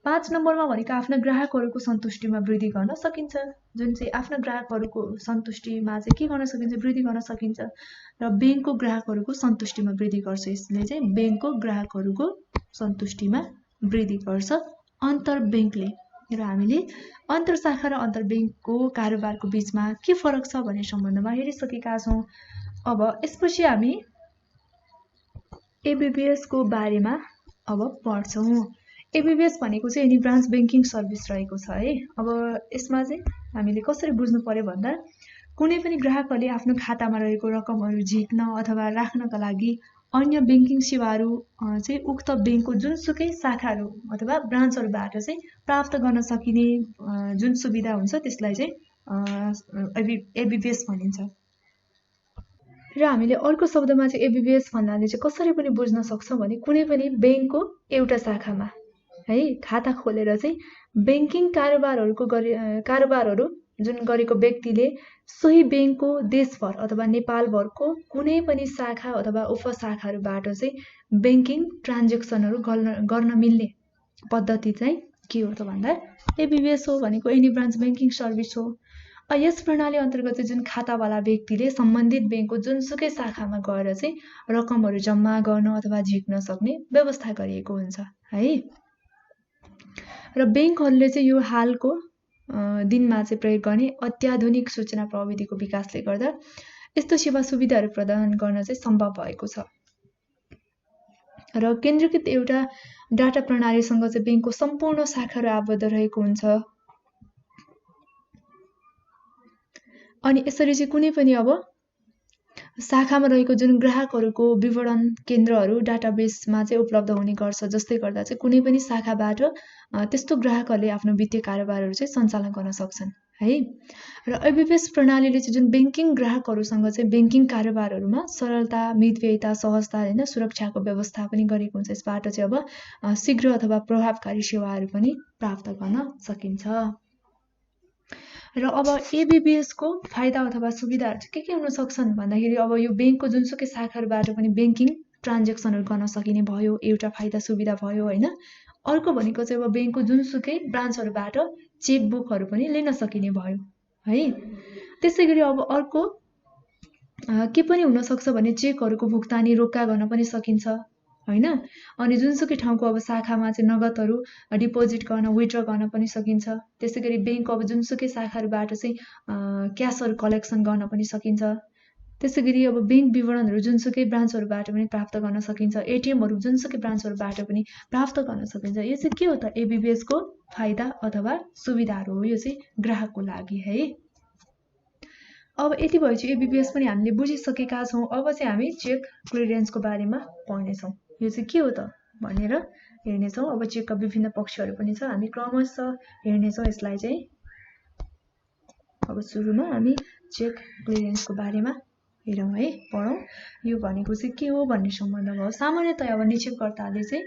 5 नम्बरमा भनेको आफ्ना ग्राहकहरूको सन्तुष्टिमा वृद्धि गर्न सकिन्छ। जुन चाहिँ आफ्ना ग्राहकहरूको सन्तुष्टिमा चाहिँ के गर्न सकिन्छ, वृद्धि गर्न सकिन्छ र ब्याङ्कको ग्राहकहरूको सन्तुष्टिमा वृद्धि गर्छ। यसले चाहिँ ब्याङ्कको ग्राहकहरूको सन्तुष्टिमा वृद्धि गर्छ अन्तर ब्याङ्कले। र हामीले अन्तर शाखा र अन्तर ब्याङ्कको कारोबारको बिचमा के फरक छ भन्ने सम्बन्धमा हेरिसकेका छौँ। अब यसपछि हामी एबिबिएस को बारेमा अब पढ्छौँ। एबिबिएस भनेको चाहिँ एनी ब्रान्च ब्याङ्किङ सर्भिस रहेको छ है। अब यसमा चाहिँ हामीले कसरी बुझ्नु पर्यो भन्दा कुनै पनि ग्राहकहरूले आफ्नो खातामा रहेको रकमहरू झिक्न अथवा राख्नका लागि अन्य ब्याङ्किङ सेवाहरू चाहिँ उक्त ब्याङ्कको जुनसुकै शाखाहरू अथवा ब्रान्चहरूबाट चाहिँ प्राप्त गर्न सकिने जुन सुविधा हुन्छ त्यसलाई चाहिँ एबिबिएस भनिन्छ। र हामीले अर्को शब्दमा चाहिँ एबिबिएस भन्नाले चाहिँ कसरी पनि बुझ्न सक्छौँ भने कुनै पनि ब्याङ्कको एउटा शाखामा है खाता खोलेर चाहिँ ब्याङ्किङ कारोबारहरू जुन गरेको व्यक्तिले सोही ब्याङ्कको देशभर अथवा नेपालभरको कुनै पनि शाखा अथवा उपशाखाहरूबाट चाहिँ ब्याङ्किङ ट्रान्जेक्सनहरू गर्न मिल्ने पद्धति चाहिँ के हो त भन्दा एबिबिएस हो भनेको एनी ब्रान्च ब्याङ्किङ सर्भिस हो। यस प्रणाली अन्तर्गत चाहिँ जुन खातावाला व्यक्तिले सम्बन्धित ब्याङ्कको जुनसुकै शाखामा गएर चाहिँ रकमहरू जम्मा गर्न अथवा झिक्न सक्ने व्यवस्था गरिएको हुन्छ है। र ब्याङ्कहरूले चाहिँ यो हालको दिनमा चाहिँ प्रयोग गर्ने अत्याधुनिक सूचना प्रविधिको विकासले गर्दा यस्तो सेवा सुविधाहरू प्रदान गर्न चाहिँ सम्भव भएको छ। र केन्द्रीकृत एउटा डाटा प्रणालीसँग चाहिँ ब्याङ्कको सम्पूर्ण शाखाहरू आबद्ध रहेको हुन्छ। अनि यसरी चाहिँ कुनै पनि अब शाखामा रहेको जुन ग्राहकहरूको विवरण केन्द्रहरू डाटाबेसमा चाहिँ उपलब्ध हुने गर्छ, जसले गर्दा चाहिँ कुनै पनि शाखाबाट त्यस्तो ग्राहकहरूले आफ्नो वित्तीय कारोबारहरू चाहिँ सञ्चालन गर्न सक्छन् है। र एबिबिएस प्रणालीले चाहिँ जुन ब्याङ्किङ ग्राहकहरूसँग चाहिँ ब्याङ्किङ कारोबारहरूमा सरलता, मितव्ययिता, सहजता होइन सुरक्षाको व्यवस्था पनि गरेको हुन्छ। यसबाट चाहिँ अब शीघ्र अथवा प्रभावकारी सेवाहरू पनि प्राप्त गर्न सकिन्छ। र अब एबीबीएस को फाइदा अथवा सुविधाहरू चाहिँ के हुन सक्छन् भन्दाखेरि अब यो बैंकको जुनसुकै शाखाबाट पनि बैंकिङ ट्रान्ज्याक्सनहरू गर्न सकिने भयो, एउटा फाइदा सुविधा भयो हैन। अर्को भनेको चाहिँ अब बैंकको जुनसुकै ब्रान्चहरूबाट चेकबुकहरू पनि लिन सकिने भयो है। त्यसैगरी अब अर्को के पनि हुन सक्छ भने चेकहरूको भुक्तानी रोक्का गर्न पनि सकिन्छ हैन। अनि जुनसुकै ठाउँको अब शाखामा चाहिँ नगदहरू डिपोजिट गर्न विथड्र गर्न पनि सकिन्छ। त्यसैगरी बैंक अब जुनसुकै शाखाहरूबाट चाहिँ क्यासहरू कलेक्सन गर्न पनि सकिन्छ। त्यसैगरी अब बैंक विवरणहरू जुनसुकै ब्रान्चहरूबाट पनि प्राप्त गर्न सकिन्छ। एटीएमहरू जुनसुकै ब्रान्चहरूबाट पनि प्राप्त गर्न सकिन्छ। यो चाहिँ के हो त एबीबीएस को फाइदा अथवा सुविधाहरू हो, यो चाहिँ ग्राहकको लागि है। अब यति भएपछि एबीबीएस पनि हामीले बुझिसकेका छौं। अब चाहिँ हामी चेक क्लियरेन्सको बारेमा पढ्नेछौं। यो चाहिँ के हो त भनेर हेर्नेछौं। अब चेकका विभिन्न पक्षहरू पनि छ, हामी क्रमशः हेर्नेछौं यसलाई चाहिँ। अब सुरुमा हामी चेक क्लियरेन्सको बारेमा हेरौं है, पढौं। यो भनेको चाहिँ के हो भन्ने सम्बन्ध भयो। सामान्यतया अब निक्षेपकर्ताले चाहिँ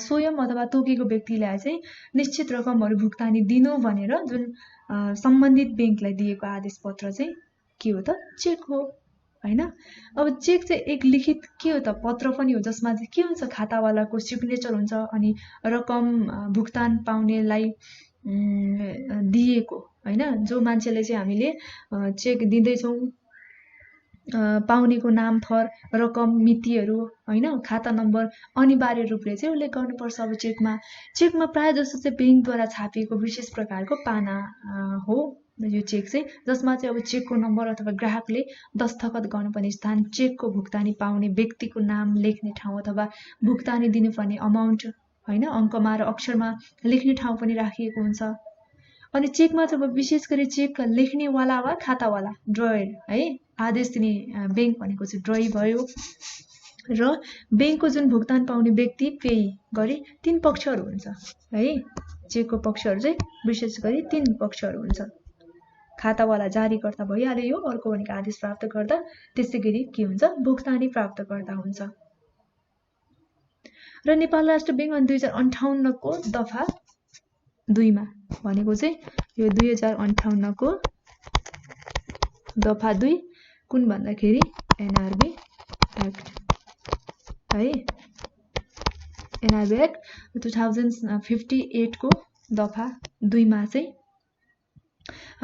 स्वयं अथवा तोकेको व्यक्तिलाई चाहिँ निश्चित रकमहरू भुक्तानी दिनु भनेर जुन सम्बन्धित बैंकलाई दिएको आदेश पत्र चाहिँ के हो त चेक हो हैन। अब चेक चाहिँ एक लिखित के हो त पत्र पनि हो, जसमा चाहिँ के हुन्छ खातावालाको सिग्नेचर हुन्छ अनि रकम भुक्तान पाउनेलाई दिएको हैन। जो मान्छेले चाहिँ हामीले चेक दिँदैछौँ पाउनेको नाम थर रकम मितिहरू हैन, खाता नम्बर अनिवार्य रूपले चाहिँ उल्लेख गर्नुपर्छ। अब चेकमा प्राय जसो चाहिँ बैंकद्वारा छापिएको विशेष प्रकारको पाना हो यो चेक चाहिँ, जसमा चाहिँ अब चेकको नम्बर अथवा ग्राहकले दस्तखत गर्नुपर्ने स्थान, चेकको भुक्तानी पाउने व्यक्तिको नाम लेख्ने ठाउँ अथवा भुक्तानी दिनुपर्ने अमाउन्ट हैन अङ्कमा र अक्षरमा लेख्ने ठाउँ पनि राखिएको हुन्छ। अनि चेकमा चाहिँ अब विशेष गरी चेक लेख्नेवाला वा खातावाला ड्रयर है आदेश दिने बैंक भनेको चाहिँ ड्रई भयो। र बैंकको जुन भुक्तान पाउने व्यक्ति पेयी गरी 3 पक्षहरू हुन्छ है। चेकको पक्षहरू चाहिँ विशेष गरी 3 पक्षहरू हुन्छ। खातावाला जारीकर्ता भइहाल्यो यो, अर्को भनेको आदेश प्राप्तकर्ता, त्यसैगरी के हुन्छ भुक्तानी प्राप्तकर्ता हुन्छ। र नेपाल राष्ट्र बैंक 2058 को दफा 2 मा भनेको चाहिँ यो 2058 को दफा 2 कुन भन्दाखेरि एनआरबी एक्ट है। एनआरबी एक्ट 2058 को दफा 2 मा चाहिँ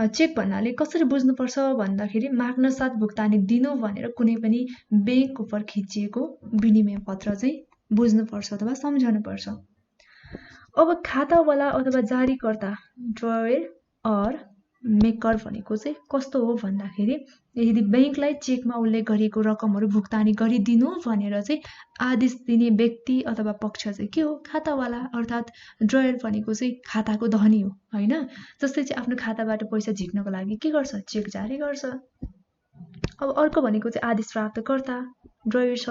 चेक भन्नाले कसरी बुझ्नुपर्छ भन्दाखेरि माग्न साथ भुक्तानी दिनु भनेर कुनै पनि बैंक उपर खिचिएको विनिमय पत्र चाहिँ बुझ्नुपर्छ अथवा सम्झनुपर्छ। अब खातावाला अथवा जारीकर्ता ड्रयर अर मेकर भनेको चाहिँ कस्तो हो भन्दाखेरि यदि बैंकलाई चेकमा उल्लेख गरिएको रकमहरू भुक्तानी गरिदिनु भनेर चाहिँ आदेश दिने व्यक्ति अथवा पक्ष चाहिँ के हो खातावाला, अर्थात् ड्रयर भनेको चाहिँ खाताको धनी हो हैन। जस्तै चाहिँ आफ्नो खाताबाट पैसा झिक्नको लागि के गर्छ चेक जारी गर्छ। अब अर्को भनेको चाहिँ आदेश प्राप्तकर्ता ड्रयर छ।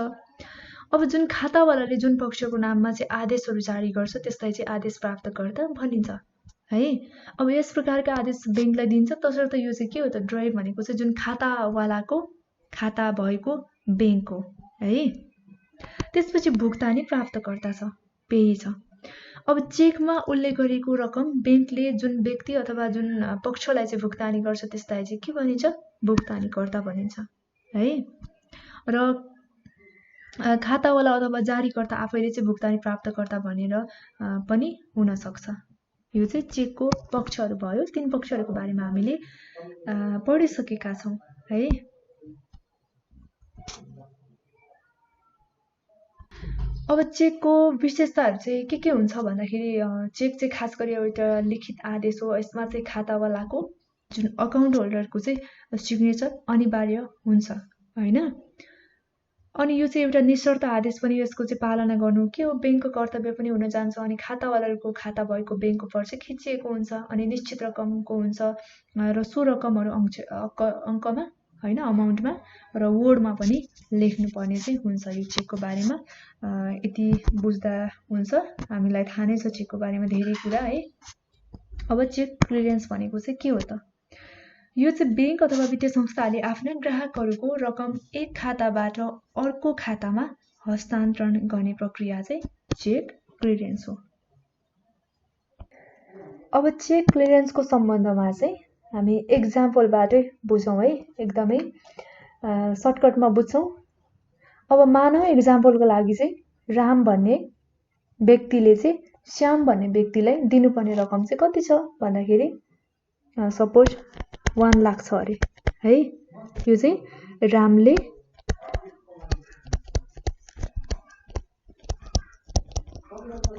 अब जुन खातावालाले जुन पक्षको नाममा चाहिँ आदेशहरू जारी गर्छ त्यसलाई चाहिँ आदेश प्राप्तकर्ता भनिन्छ है। अब यस प्रकारका आदेश बैंकलाई दिन्छ, तसर्थ यो चाहिँ के हो त ड्रयर भनेको चाहिँ जुन खातावालाको खाता भएको बैंक हो है। त्यसपछि भुक्तानी प्राप्तकर्ता छ, पेयी छ। अब चेकमा उल्लेख गरेको रकम बैंकले जुन व्यक्ति अथवा जुन पक्षलाई चाहिँ भुक्तानी गर्छ त्यसलाई चाहिँ के भनिन्छ भुक्तानीकर्ता भनिन्छ है। र खातावाला अथवा जारीकर्ता आफैले चाहिँ भुक्तानी प्राप्तकर्ता भनेर पनि हुन सक्छ। यो चाहिँ चेकको पक्षहरू भयो। 3 पक्षहरूको बारेमा हामीले पढिसकेका छौं है। अब चेकको विशेषताहरू चाहिँ के हुन्छ भन्दाखेरि चेक चाहिँ खास गरी एउटा लिखित आदेश हो। यसमा चाहिँ खातावालाको जुन अकाउन्ट होल्डरको चाहिँ सिग्नेचर अनिवार्य हुन्छ हैन। अनि यो चाहिँ एउटा निशर्त आदेश पनि, यसको चाहिँ पालना गर्नु के हो बैंकको कर्तव्य पनि हुन जान्छ। अनि खातावालाको खाता भएको बैंक उपर चाहिँ खिचिएको हुन्छ अनि निश्चित रकमको हुन्छ र सो रकमहरू अङ्कमा हैन अमाउन्टमा र वर्डमा पनि लेख्नुपर्ने चाहिँ हुन्छ। यो चेकको बारेमा यति बुझ्दा हुन्छ। हामीलाई थाहा नै छ चेकको बारेमा धेरै कुरा है। अब चेक क्लियरेन्स भनेको चाहिँ के हो त? यो चाहिँ बैंक अथवा वित्तीय संस्थाले आफ्ना ग्राहकहरूको रकम एक खाताबाट अर्को खातामा हस्तान्तरण गर्ने प्रक्रिया चाहिँ चेक क्लियरेन्स हो। अब चेक क्लियरेन्सको सम्बन्धमा चाहिँ हामी एक्जाम्पलबाटै बुझौँ है, एकदमै सर्टकटमा बुझ्छौँ। अब मानव एक्जाम्पलको लागि चाहिँ राम भन्ने व्यक्तिले चाहिँ श्याम भन्ने व्यक्तिलाई दिनुपर्ने रकम चाहिँ कति छ भन्दाखेरि सपोज 1 लाख छ अरे है। यो चाहिँ रामले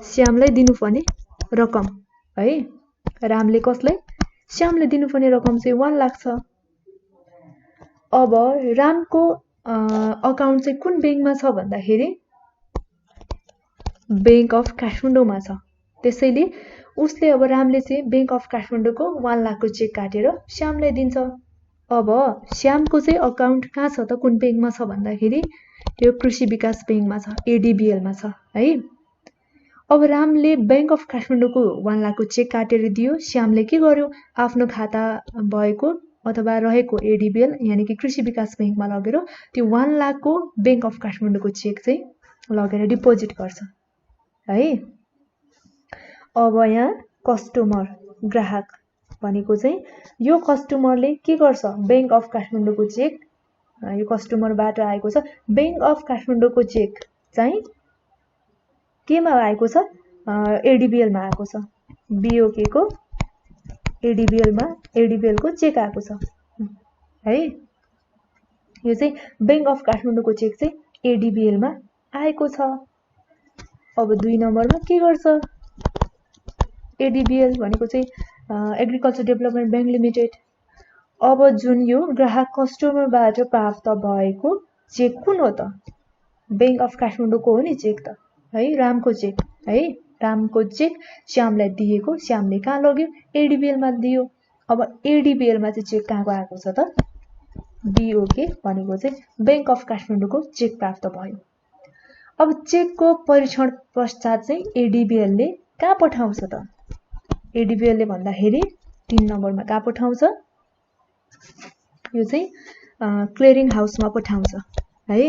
श्यामलाई दिनुपर्ने रकम है। रामले कसलाई? श्यामले दिनुपर्ने रकम चाहिँ 1 लाख छ। अब रामको अकाउन्ट चाहिँ कुन बैंकमा छ भन्दाखेरि बैंक अफ काठमाडौँमा छ। त्यसैले उसले अब रामले चाहिँ बैंक अफ काठमाडौँको 1 लाखको चेक काटेर श्यामलाई दिन्छ। अब श्यामको चाहिँ अकाउन्ट कहाँ छ त, कुन बैंकमा छ भन्दाखेरि यो कृषि विकास बैंकमा छ, एडीबीएलमा छ है। अब रामले बैंक अफ काठमाडौँको 1 लाखको चेक काटेर दियो, श्यामले के गर्यो? आफ्नो खाता भएको अथवा रहेको एडीबीएल यानि कि कृषि विकास बैंकमा लगेर त्यो 1 लाखको बैंक अफ काठमाडौँको चेक चाहिँ लगेर डिपोजिट गर्छ है। अब यहाँ कस्टमर ग्राहक भनेको चाहिँ यो कस्टमरले के गर्छ? बैंक अफ काठमाडौँको चेक, यो कस्टमरबाट आएको छ। बैंक अफ काठमाडौँको चेक चाहिँ केमा आएको छ? एडीबीएलमा आएको छ। बीओके को एडीबीएलको चेक आएको छ है। यो चाहिँ बैंक अफ काठमाडौँको चेक चाहिँ एडीबीएलमा आएको छ। अब 2 नम्बरमा के गर्छ? एडीबीएल भनेको चाहिँ एग्रिकल्चर डेभलपमेन्ट बैंक लिमिटेड। अब जुन यो ग्राहक कस्टमरबाट प्राप्त भएको चेक कुन हो त? बैंक अफ काठमाडौँको हो नि चेक त है, रामको चेक है। रामको चेक श्यामलाई दिएको, श्यामले कहाँ लग्यो? एडीबीएलमा दियो। अब एडीबीएलमा चाहिँ चेक कहाँको आएको छ त? बीओके भनेको चाहिँ बैंक अफ काठमाडौँको चेक प्राप्त भयो। अब चेकको परीक्षण पश्चात चाहिँ एडीबीएलले कहाँ पठाउँछ त? एडीबीएलले भन्दाखेरि 3 नम्बरमा कहाँ पठाउँछ? यो चाहिँ क्लियरिङ हाउसमा पठाउँछ है।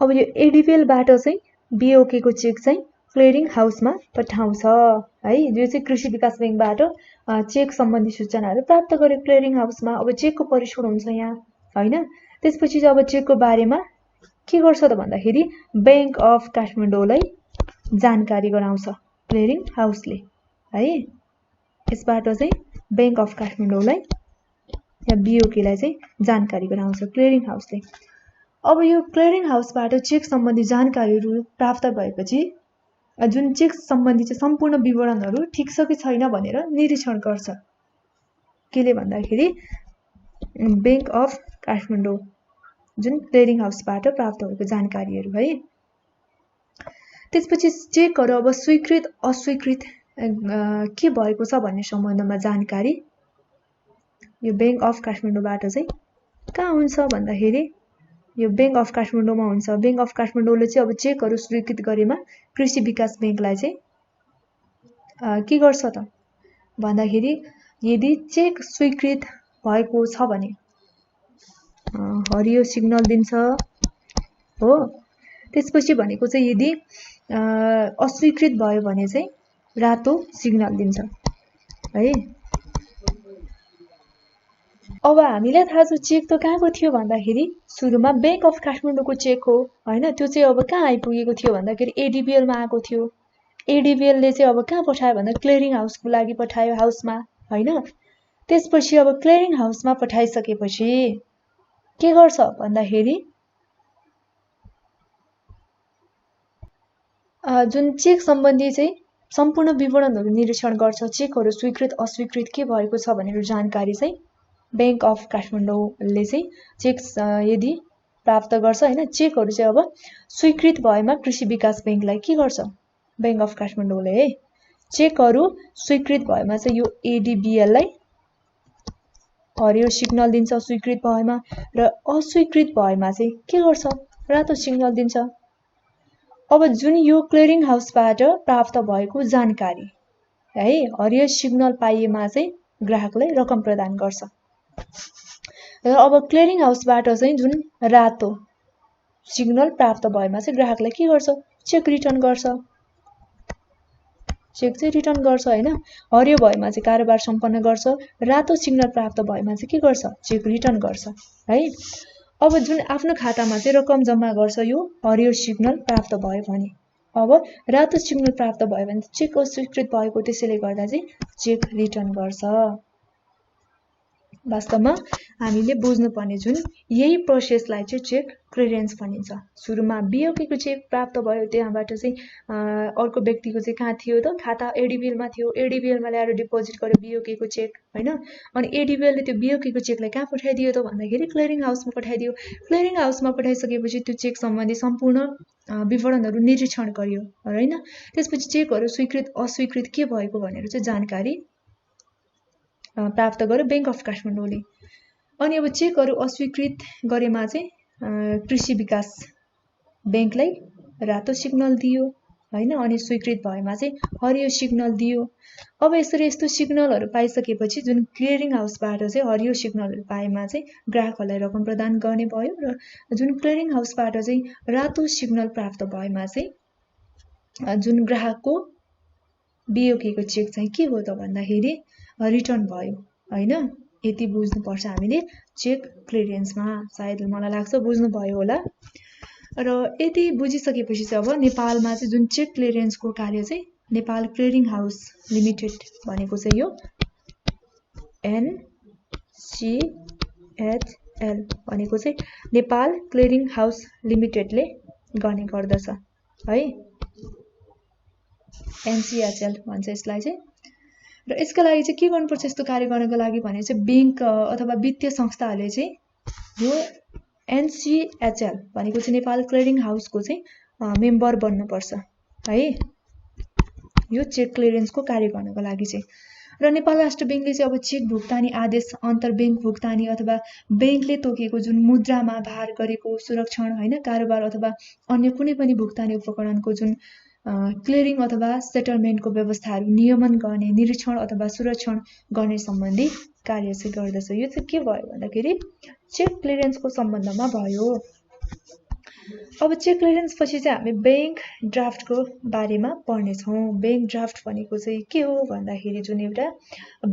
अब यो एडीबीएलबाट चाहिँ बीओके को चेक चाहिँ क्लियरिङ हाउसमा पठाउँछ है। यो चाहिँ कृषि विकास बैंकबाट चेक सम्बन्धी सूचनाहरू प्राप्त गर्यो क्लियरिङ हाउसमा। अब चेकको परीक्षण हुन्छ यहाँ हैन। त्यसपछि चाहिँ अब चेकको बारेमा के गर्छ त भन्दाखेरि बैंक अफ काठमाडौँलाई जानकारी गराउँछ क्लियरिङ हाउसले है। यसबाट चाहिँ बैंक अफ काठमाडौँलाई या बीओकेलाई चाहिँ जानकारी गराउँछ क्लियरिङ हाउसले। अब यो क्लियरिङ हाउसबाट चेक सम्बन्धी जानकारीहरू प्राप्त भएपछि जुन चेक सम्बन्धी चाहिँ सम्पूर्ण विवरणहरू ठिक छ कि छैन भनेर निरीक्षण गर्छ। केले भन्दाखेरि बैंक अफ काठमाडौँ जुन क्लियरिङ हाउसबाट प्राप्त भएको जानकारीहरू है। त्यसपछि चेकहरू अब स्वीकृत अस्वीकृत के भएको छ भन्ने सम्बन्धमा जानकारी यो बैंक अफ काठमाडौँबाट चाहिँ कहाँ हुन्छ भन्दाखेरि यो बैंक अफ काठमाडौँमा हुन्छ। बैंक अफ काठमाडौँले चाहिँ अब चेकहरू स्वीकृत गरेमा कृषि विकास बैंकलाई चाहिँ के गर्छ त भन्दाखेरि यदि चेक स्वीकृत भएको छ भने हरियो सिग्नल दिन्छ हो। त्यसपछि भनेको चाहिँ यदि अस्वीकृत भयो भने चाहिँ रातो सिग्नल दिन्छ है। अब हामीलाई थाहा छ चेक त कहाँको थियो भन्दाखेरि सुरुमा बैंक अफ काठमाडौँको चेक हो हैन। त्यो चाहिँ अब कहाँ आइपुगेको थियो भन्दाखेरि एडीबीएलमा आएको थियो। एडीबीएलले चाहिँ अब कहाँ पठायो भन्दा क्लियरिङ हाउसको लागि पठायो हाउसमा हैन। त्यसपछि अब क्लियरिङ हाउसमा पठाइसकेपछि के गर्छ भन्दाखेरि जुन चेक सम्बन्धी चाहिँ सम्पूर्ण विवरणहरू निरीक्षण गर्छ। चेकहरू स्वीकृत अस्वीकृत के भएको छ भनेर जानकारी चाहिँ बैंक अफ काठमाडौँले चाहिँ चेक यदि प्राप्त गर्छ हैन। चेकहरू चाहिँ अब स्वीकृत भएमा कृषि विकास बैंकलाई के गर्छ बैंक अफ काठमाडौँले है। चेकहरू स्वीकृत भएमा चाहिँ यो एडीबीएललाई हरियो सिग्नल दिन्छ स्वीकृत भएमा, र अस्वीकृत भएमा चाहिँ के गर्छ रातो सिग्नल दिन्छ। अब जुन यो क्लियरिङ हाउसबाट प्राप्त भएको जानकारी है हरियो सिग्नल पाइएमा चाहिँ ग्राहकलाई रकम प्रदान गर्छ। र अब क्लियरिङ हाउसबाट चाहिँ जुन रातो सिग्नल प्राप्त भएमा चाहिँ ग्राहकलाई के गर्छ चेक रिटर्न गर्छ चेक चाहिँ रिटर्न गर्छ हैन हरियो भएमा चाहिँ कारोबार सम्पन्न गर्छ रातो सिग्नल प्राप्त भएमा चाहिँ के गर्छ चेक रिटर्न गर्छ है अब जुन आफ्नो खातामा चाहिँ रकम जम्मा गर्छ यो हरियो सिग्नल प्राप्त भयो भने अब रातो सिग्नल प्राप्त भयो भने चेक अस्वीकृत भएको त्यसैले गर्दा चाहिँ चेक रिटर्न गर्छ वास्तवमा हामीले बुझ्नुपर्ने जुन यही प्रोसेसलाई चाहिँ चेक क्लियरेन्स भनिन्छ सुरुमा बिओकेको चेक प्राप्त भयो त्यहाँबाट चाहिँ अर्को व्यक्तिको चाहिँ कहाँ थियो त खाता एडीबीएल मा थियो एडीबीएल मा ल्याएर डिपोजिट गर्यो बिओकेको चेक हैन अनि एडीबीएल ले त्यो बिओकेको चेकलाई कहाँ पठाइदियो त भन्दाखेरि क्लियरिङ हाउसमा पठाइदियो क्लियरिङ हाउसमा पठाइसकेपछि त्यो चेक सम्बन्धी सम्पूर्ण विवरणहरू निरीक्षण गरियो हैन त्यसपछि चेकहरू स्वीकृत अस्वीकृत के भएको भनेर चाहिँ जानकारी प्राप्त गर्यो बैंक अफ काठमाडौँले अनि अब चेकहरू अस्वीकृत गरेमा चाहिँ कृषि विकास बैंकलाई रातो सिग्नल दियो हैन अनि स्वीकृत भएमा चाहिँ हरियो सिग्नल दियो अब यसरी यस्तो सिग्नलहरू पाइसकेपछि जुन क्लियरिङ हाउसबाट चाहिँ हरियो सिग्नलहरू पाएमा चाहिँ ग्राहकहरूलाई रकम प्रदान गर्ने भयो र जुन क्लियरिङ हाउसबाट चाहिँ रातो सिग्नल प्राप्त भएमा चाहिँ जुन ग्राहकको बिओकेको चेक चाहिँ के हो त भन्दाखेरि रिटर्न भयो हैन यति बुझ्नुपर्छ हामीले चेक क्लियरेन्समा सायद मलाई लाग्छ बुझ्नु भयो होला र यति बुझिसकेपछि चाहिँ अब नेपालमा चाहिँ जुन चेक क्लियरेन्सको कार्य चाहिँ नेपाल क्लियरिङ हाउस लिमिटेड भनेको चाहिँ यो एनसीएचएल भनेको चाहिँ नेपाल क्लियरिङ हाउस लिमिटेडले गर्ने गर्दछ है एनसीएचएल भन्छ यसलाई चाहिँ र यसका लागि चाहिँ के गर्नुपर्छ यस्तो कार्य गर्नको लागि भने चाहिँ बैंक अथवा वित्तीय संस्थाहरूले चाहिँ यो एनसीएचएल भनेको चाहिँ नेपाल क्लियरिङ हाउसको चाहिँ मेम्बर बन्नुपर्छ है यो चेक क्लियरेन्सको कार्य गर्नको लागि चाहिँ र नेपाल राष्ट्र बैंकले चाहिँ अब चेक भुक्तानी आदेश अन्तर्बैंक भुक्तानी अथवा बैंकले तोकेको जुन मुद्रामा भार गरेको सुरक्षण हैन कारोबार अथवा अन्य कुनै पनि भुक्तानी उपकरणको जुन क्लियरिङ अथवा सेटलमेन्टको व्यवस्थाहरू नियमन गर्ने निरीक्षण अथवा सुरक्षण गर्ने सम्बन्धी कार्य चाहिँ गर्दछ यो चाहिँ के भयो भन्दाखेरि चेक क्लियरेन्सको सम्बन्धमा भयो अब चेक क्लियरेन्स पछि चाहिँ हामी बैंक ड्राफ्टको बारेमा पढ्ने छौं बैंक ड्राफ्ट भनेको चाहिँ के हो भन्दाखेरि जुन एउटा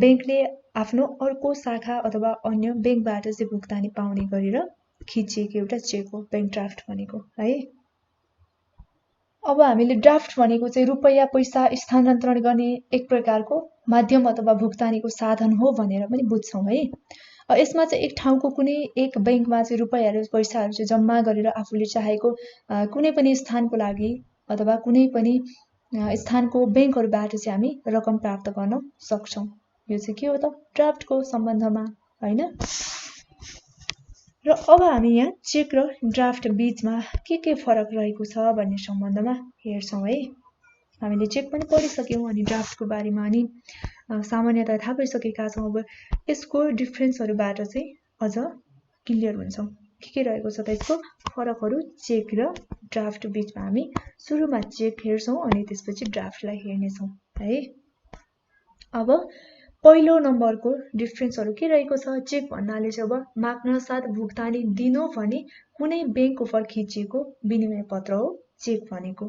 बैंकले आफ्नो अर्को शाखा अथवा अन्य बैंकबाट चाहिँ भुक्तानी पाउने गरेर खिचिएको एउटा चेक हो बैंक ड्राफ्ट भनेको है अब हामीले ड्राफ्ट भनेको चाहिँ रुपैयाँ पैसा स्थानान्तरण गर्ने एक प्रकारको माध्यम अथवा भुक्तानीको साधन हो भनेर पनि बुझ्छौं है यसमा चाहिँ एक ठाउँको कुनै एक बैंकमा चाहिँ रुपैयाँहरु पैसाहरु चाहिँ जम्मा गरेर आफूले चाहेको कुनै पनि स्थानको लागि अथवा कुनै पनि स्थानको बैंकहरुबाट चाहिँ हामी रकम प्राप्त गर्न सक्छौं यो चाहिँ के हो त ड्राफ्टको सम्बन्धमा हैन र अब हामी यहाँ चेक र ड्राफ्ट बीचमा के फरक रहेको छ भन्ने सम्बन्धमा हेर्छौं है हामीले चेक पनि पढिसक्यौं अनि ड्राफ्टको बारेमा अनि सामान्यतया थाहा पाइसकेका छौं अब यसको डिफरेन्सहरुबाट चाहिँ अझ क्लियर हुन्छौं के रहेको छ त यसको फरकहरु चेक र ड्राफ्ट बीचमा हामी सुरुमा चेक हेर्छौं अनि त्यसपछि ड्राफ्टलाई हेर्ने छौं है अब पहिलो नम्बरको डिफरेन्सहरु के रहेको छ चेक भन्नाले चाहिँ अब माग्न साथ भुक्तानी दिनु भने कुनै बैंक उपर खिचिएको विनिमय पत्र हो चेक भनेको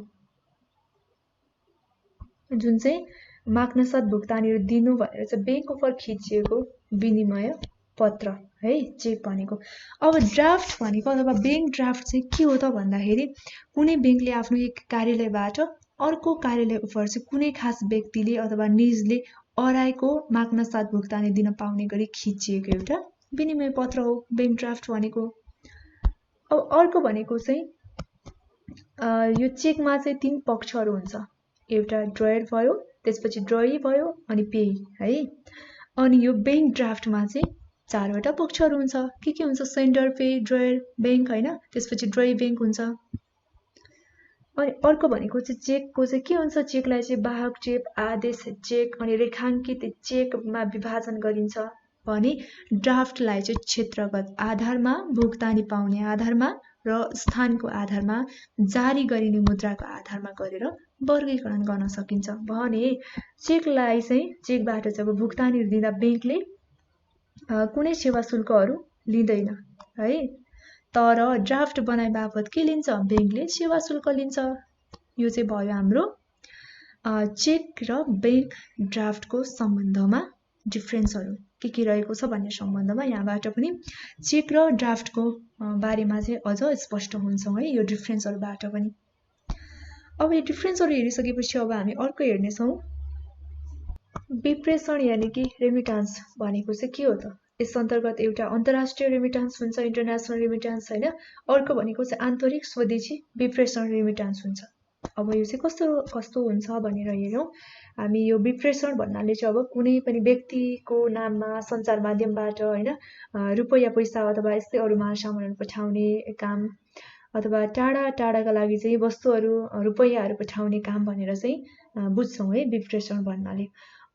जुन चाहिँ माग्न साथ भुक्तानीहरु दिनु भनेर चाहिँ बैंक उपर खिचिएको विनिमय पत्र है चेक भनेको अब ड्राफ्ट भनेको अथवा बैंक ड्राफ्ट चाहिँ के हो त भन्दाखेरि कुनै बैंकले आफ्नो एक कार्यालयबाट अर्को कार्यालय उपर चाहिँ कुनै खास व्यक्तिले अथवा निजले अराएको माग्न साथ भुक्तानी दिन पाउने गरी खिचिएको एउटा विनिमय पत्र हो बैंक ड्राफ्ट भनेको अब अर्को भनेको चाहिँ यो चेकमा चाहिँ तीन पक्षहरु हुन्छ एउटा ड्रयर भयो त्यसपछि ड्रई भयो अनि पेई है अनि यो बैंक ड्राफ्टमा चाहिँ चारवटा पक्षहरु हुन्छ के हुन्छ सेन्डर पे ड्रयर बैंक हैन त्यसपछि ड्रई बैंक हुन्छ अनि अर्को भनेको चाहिँ चेकको चाहिँ के हुन्छ चेकलाई चाहिँ वाहक चेक आदेश चेक अनि रेखांकित चेकमा विभाजन गरिन्छ भने ड्राफ्टलाई चाहिँ क्षेत्रगत आधारमा भुक्तानी पाउने आधारमा र स्थानको आधारमा जारी गरिने मुद्राको आधारमा गरेर वर्गीकरण गर्न सकिन्छ भने चेकलाई चाहिँ चेकबाट चाहिँ अब भुक्तानी दिँदा बैंकले कुनै सेवा शुल्कहरु लिँदैन है तर ड्राफ्ट बनाए बापत के लिन्छ? ब्याङ्कले सेवा शुल्क लिन्छ। यो चाहिँ भयो हाम्रो चेक र ब्याङ्क ड्राफ्टको सम्बन्धमा डिफ्रेन्सहरू के रहेको छ भन्ने सम्बन्धमा यहाँबाट पनि चेक र ड्राफ्टको बारेमा चाहिँ अझ स्पष्ट हुन्छौँ है, यो डिफ्रेन्सहरूबाट पनि। अब यो डिफ्रेन्सहरू हेरिसकेपछि अब हामी अर्को हेर्नेछौँ, विप्रेषण यानि कि रेमिटान्स भनेको चाहिँ के हो त? यस अन्तर्गत एउटा अन्तर्राष्ट्रिय रेमिटान्स हुन्छ, इन्टरनेसनल रेमिटान्स होइन, अर्को भनेको चाहिँ आन्तरिक स्वदेशी विप्रेषण रेमिटान्स हुन्छ। अब यो चाहिँ कस्तो हुन्छ भनेर हेरौँ हामी। यो विप्रेषण भन्नाले चाहिँ अब कुनै पनि व्यक्तिको नाममा सञ्चार माध्यमबाट होइन रुपैयाँ पैसा अथवा यस्तै अरू मालसामानहरू पठाउने काम, अथवा टाढाका लागि चाहिँ वस्तुहरू रुपैयाँहरू पठाउने काम भनेर चाहिँ बुझ्छौँ है विप्रेषण भन्नाले।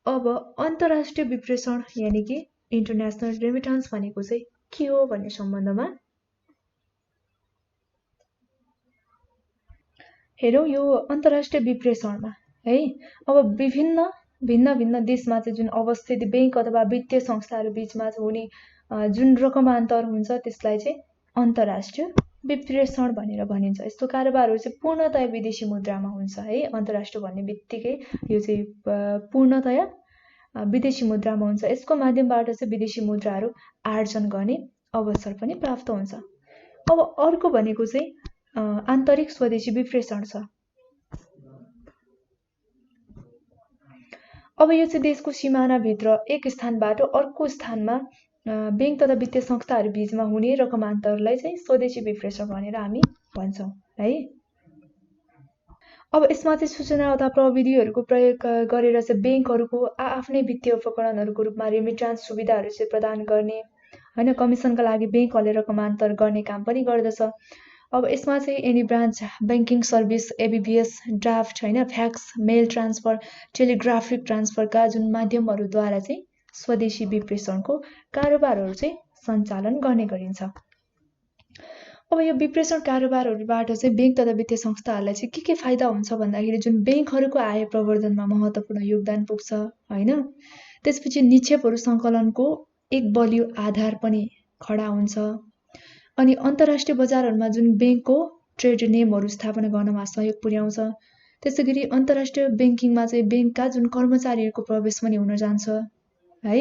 अब अन्तर्राष्ट्रिय विप्रेषण यानि कि इन्टरनेसनल रेमिटान्स भनेको चाहिँ के हो भन्ने सम्बन्धमा हेरौँ। यो अन्तर्राष्ट्रिय विप्रेषणमा है अब भिन्न देशमा चाहिँ जुन अवस्थित ब्याङ्क अथवा वित्तीय संस्थाहरू बीचमा हुने जुन रकमान्तर हुन्छ त्यसलाई चाहिँ अन्तर्राष्ट्रिय विप्रेषण भनेर भनिन्छ। यस्तो कारोबारहरू चाहिँ पूर्णतया विदेशी मुद्रामा हुन्छ है। अन्तर्राष्ट्रिय भन्ने बित्तिकै यो चाहिँ पूर्णतया विदेशी मुद्रामा हुन्छ। यसको माध्यमबाट चाहिँ विदेशी मुद्राहरू आर्जन गर्ने अवसर पनि प्राप्त हुन्छ। अब अर्को भनेको चाहिँ आन्तरिक स्वदेशी विप्रेषण छ। अब यो चाहिँ देशको सिमानाभित्र एक स्थानबाट अर्को स्थानमा ब्याङ्क तथा वित्तीय संस्थाहरू बीचमा हुने रकमान्तरलाई चाहिँ स्वदेशी विप्रेषण भनेर हामी भन्छौँ है। अब यसमा चाहिँ सूचना तथा प्रविधिहरूको प्रयोग गरेर चाहिँ ब्याङ्कहरूको आफ्नै वित्तीय उपकरणहरूको रूपमा रेमिटान्स सुविधाहरू चाहिँ प्रदान गर्ने होइन, कमिसनका लागि ब्याङ्कहरूले रकमान्तर गर्ने काम पनि गर्दछ। अब यसमा चाहिँ any branch banking service, ABBS, draft होइन, फ्याक्स, मेल ट्रान्सफर, टेलिग्राफिक ट्रान्सफरका जुन माध्यमहरूद्वारा चाहिँ स्वदेशी विप्रेषणको कारोबारहरू चाहिँ सञ्चालन गर्ने गरिन्छ। अब यो विप्रेषण कारोबारहरूबाट चाहिँ ब्याङ्क तथा वित्तीय संस्थाहरूलाई चाहिँ के फाइदा हुन्छ भन्दाखेरि जुन ब्याङ्कहरूको आय प्रवर्धनमा महत्त्वपूर्ण योगदान पुग्छ होइन। त्यसपछि निक्षेपहरू सङ्कलनको एक बलियो आधार पनि खडा हुन्छ। अनि अन्तर्राष्ट्रिय बजारहरूमा जुन ब्याङ्कको ट्रेड नेमहरू स्थापना गर्नमा सहयोग पुर्याउँछ। त्यसैगरी अन्तर्राष्ट्रिय ब्याङ्किङमा चाहिँ ब्याङ्कका जुन कर्मचारीहरूको प्रवेश पनि हुन जान्छ है।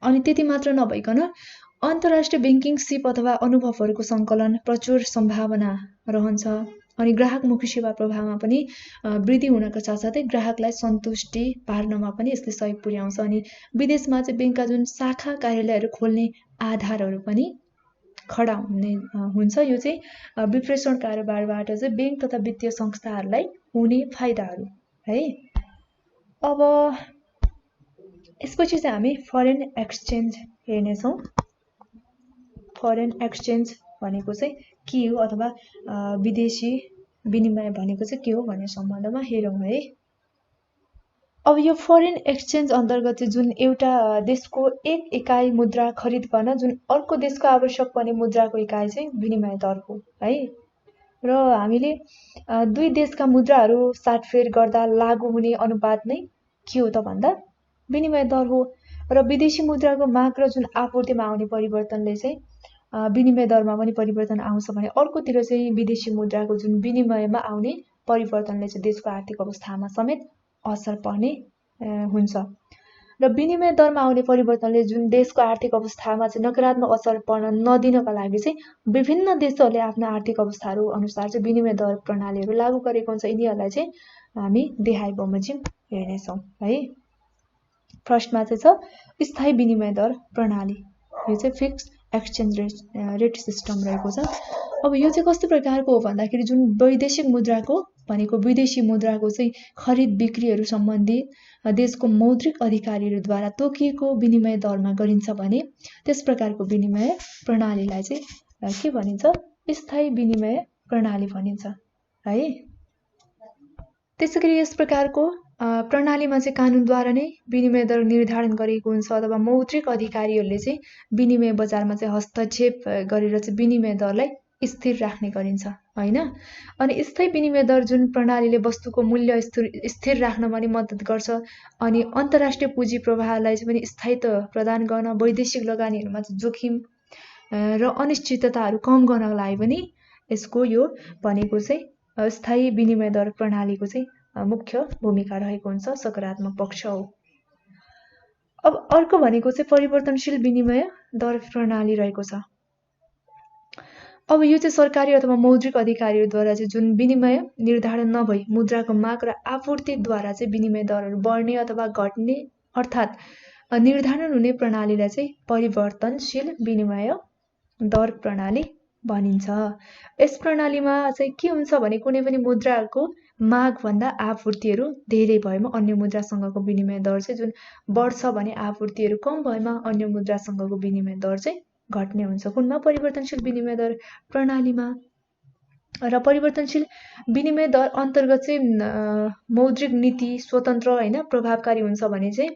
अनि त्यति मात्र नभइकन अन्तर्राष्ट्रिय ब्याङ्किङ सिप अथवा अनुभवहरूको सङ्कलन प्रचुर सम्भावना रहन्छ। अनि ग्राहकमुखी सेवा प्रभावमा पनि वृद्धि हुनका साथसाथै ग्राहकलाई सन्तुष्टि पार्नमा पनि यसले सहयोग पुर्याउँछ। अनि विदेशमा चाहिँ ब्याङ्कका जुन शाखा कार्यालयहरू खोल्ने आधारहरू पनि खडा हुन्छ। यो चाहिँ विप्रेषण कारोबारबाट चाहिँ ब्याङ्क तथा वित्तीय संस्थाहरूलाई हुने फाइदाहरू है। अब यसपछि चाहिँ हामी फरेन एक्सचेन्ज हेर्नेछौँ। फरेन एक्सचेन्ज भनेको चाहिँ के हो अथवा विदेशी विनिमय भनेको चाहिँ के हो भन्ने सम्बन्धमा हेरौँ है। अब यो फरेन एक्सचेन्ज अन्तर्गत चाहिँ जुन एउटा देशको एक इकाइ मुद्रा खरिद गर्न जुन अर्को देशको आवश्यक पर्ने मुद्राको इकाइ चाहिँ विनिमय दर हो है। र हामीले दुई देशका मुद्राहरू साटफेर गर्दा लागू हुने अनुपात नै के हो त भन्दा विनिमय दर हो। र विदेशी मुद्राको माग र जुन आपूर्तिमा आउने परिवर्तनले चाहिँ विनिमय दरमा पनि परिवर्तन आउँछ भने अर्कोतिर चाहिँ विदेशी मुद्राको जुन विनिमयमा आउने परिवर्तनले चाहिँ देशको आर्थिक अवस्थामा समेत असर पर्ने हुन्छ। र विनिमय दरमा आउने परिवर्तनले जुन देशको आर्थिक अवस्थामा चाहिँ नकारात्मक असर पर्न नदिनका लागि चाहिँ विभिन्न देशहरूले आफ्ना आर्थिक अवस्थाहरू अनुसार चाहिँ विनिमय दर प्रणालीहरू लागू गरेको हुन्छ। यिनीहरूलाई चाहिँ हामी देहाई बमोजिम हेर्नेछौँ है। फर्स्टमा चाहिँ छ स्थायी विनिमय दर प्रणाली। यो चाहिँ फिक्स्ड एक्सचेन्ज रेट सिस्टम रहेको छ। अब यो चाहिँ कस्तो प्रकारको हो भन्दाखेरि जुन वैदेशिक मुद्राको भनेको विदेशी मुद्राको चाहिँ खरिद बिक्रीहरू सम्बन्धी देशको मौद्रिक अधिकारीहरूद्वारा तोकिएको विनिमय दरमा गरिन्छ भने त्यस प्रकारको विनिमय प्रणालीलाई चाहिँ के भनिन्छ? स्थायी विनिमय प्रणाली भनिन्छ है। त्यसैगरी यस प्रकारको प्रणालीमा चाहिँ कानुनद्वारा नै विनिमय दर निर्धारण गरिएको हुन्छ अथवा मौद्रिक अधिकारीहरूले चाहिँ विनिमय बजारमा चाहिँ हस्तक्षेप गरेर चाहिँ विनिमय दरलाई स्थिर राख्ने गरिन्छ हैन। अनि स्थायी विनिमय दर जुन प्रणालीले वस्तुको मूल्य स्थिर राख्न पनि मद्दत गर्छ अनि अन्तर्राष्ट्रिय पुँजी प्रवाहलाई चाहिँ पनि स्थायित्व प्रदान गर्न वैदेशिक लगानीहरूमा चाहिँ जोखिम र अनिश्चितताहरू कम गर्नको लागि पनि यसको यो भनेको चाहिँ स्थायी विनिमय दर प्रणालीको चाहिँ मुख्य भूमिका रहेको हुन्छ, सकारात्मक पक्ष हो। अब अर्को भनेको चाहिँ परिवर्तनशील विनिमय दर प्रणाली रहेको छ। अब यो चाहिँ सरकारी अथवा मौद्रिक अधिकारीहरूद्वारा चाहिँ जुन विनिमय निर्धारण नभई मुद्राको माग र आपूर्तिद्वारा चाहिँ विनिमय दरहरू बढ्ने अथवा घट्ने अर्थात् निर्धारण हुने प्रणालीलाई चाहिँ परिवर्तनशील विनिमय दर प्रणाली भनिन्छ। यस प्रणालीमा चाहिँ के हुन्छ भने कुनै पनि मुद्राको मागभन्दा आपूर्तिहरू धेरै भएमा अन्य मुद्रासँगको विनिमय दर चाहिँ जुन बढ्छ भने आपूर्तिहरू कम भएमा अन्य मुद्रासँगको विनिमय दर चाहिँ घट्ने हुन्छ। कुनमा? परिवर्तनशील विनिमय दर प्रणालीमा। र परिवर्तनशील विनिमय दर अन्तर्गत चाहिँ मौद्रिक नीति स्वतन्त्र होइन प्रभावकारी हुन्छ भने चाहिँ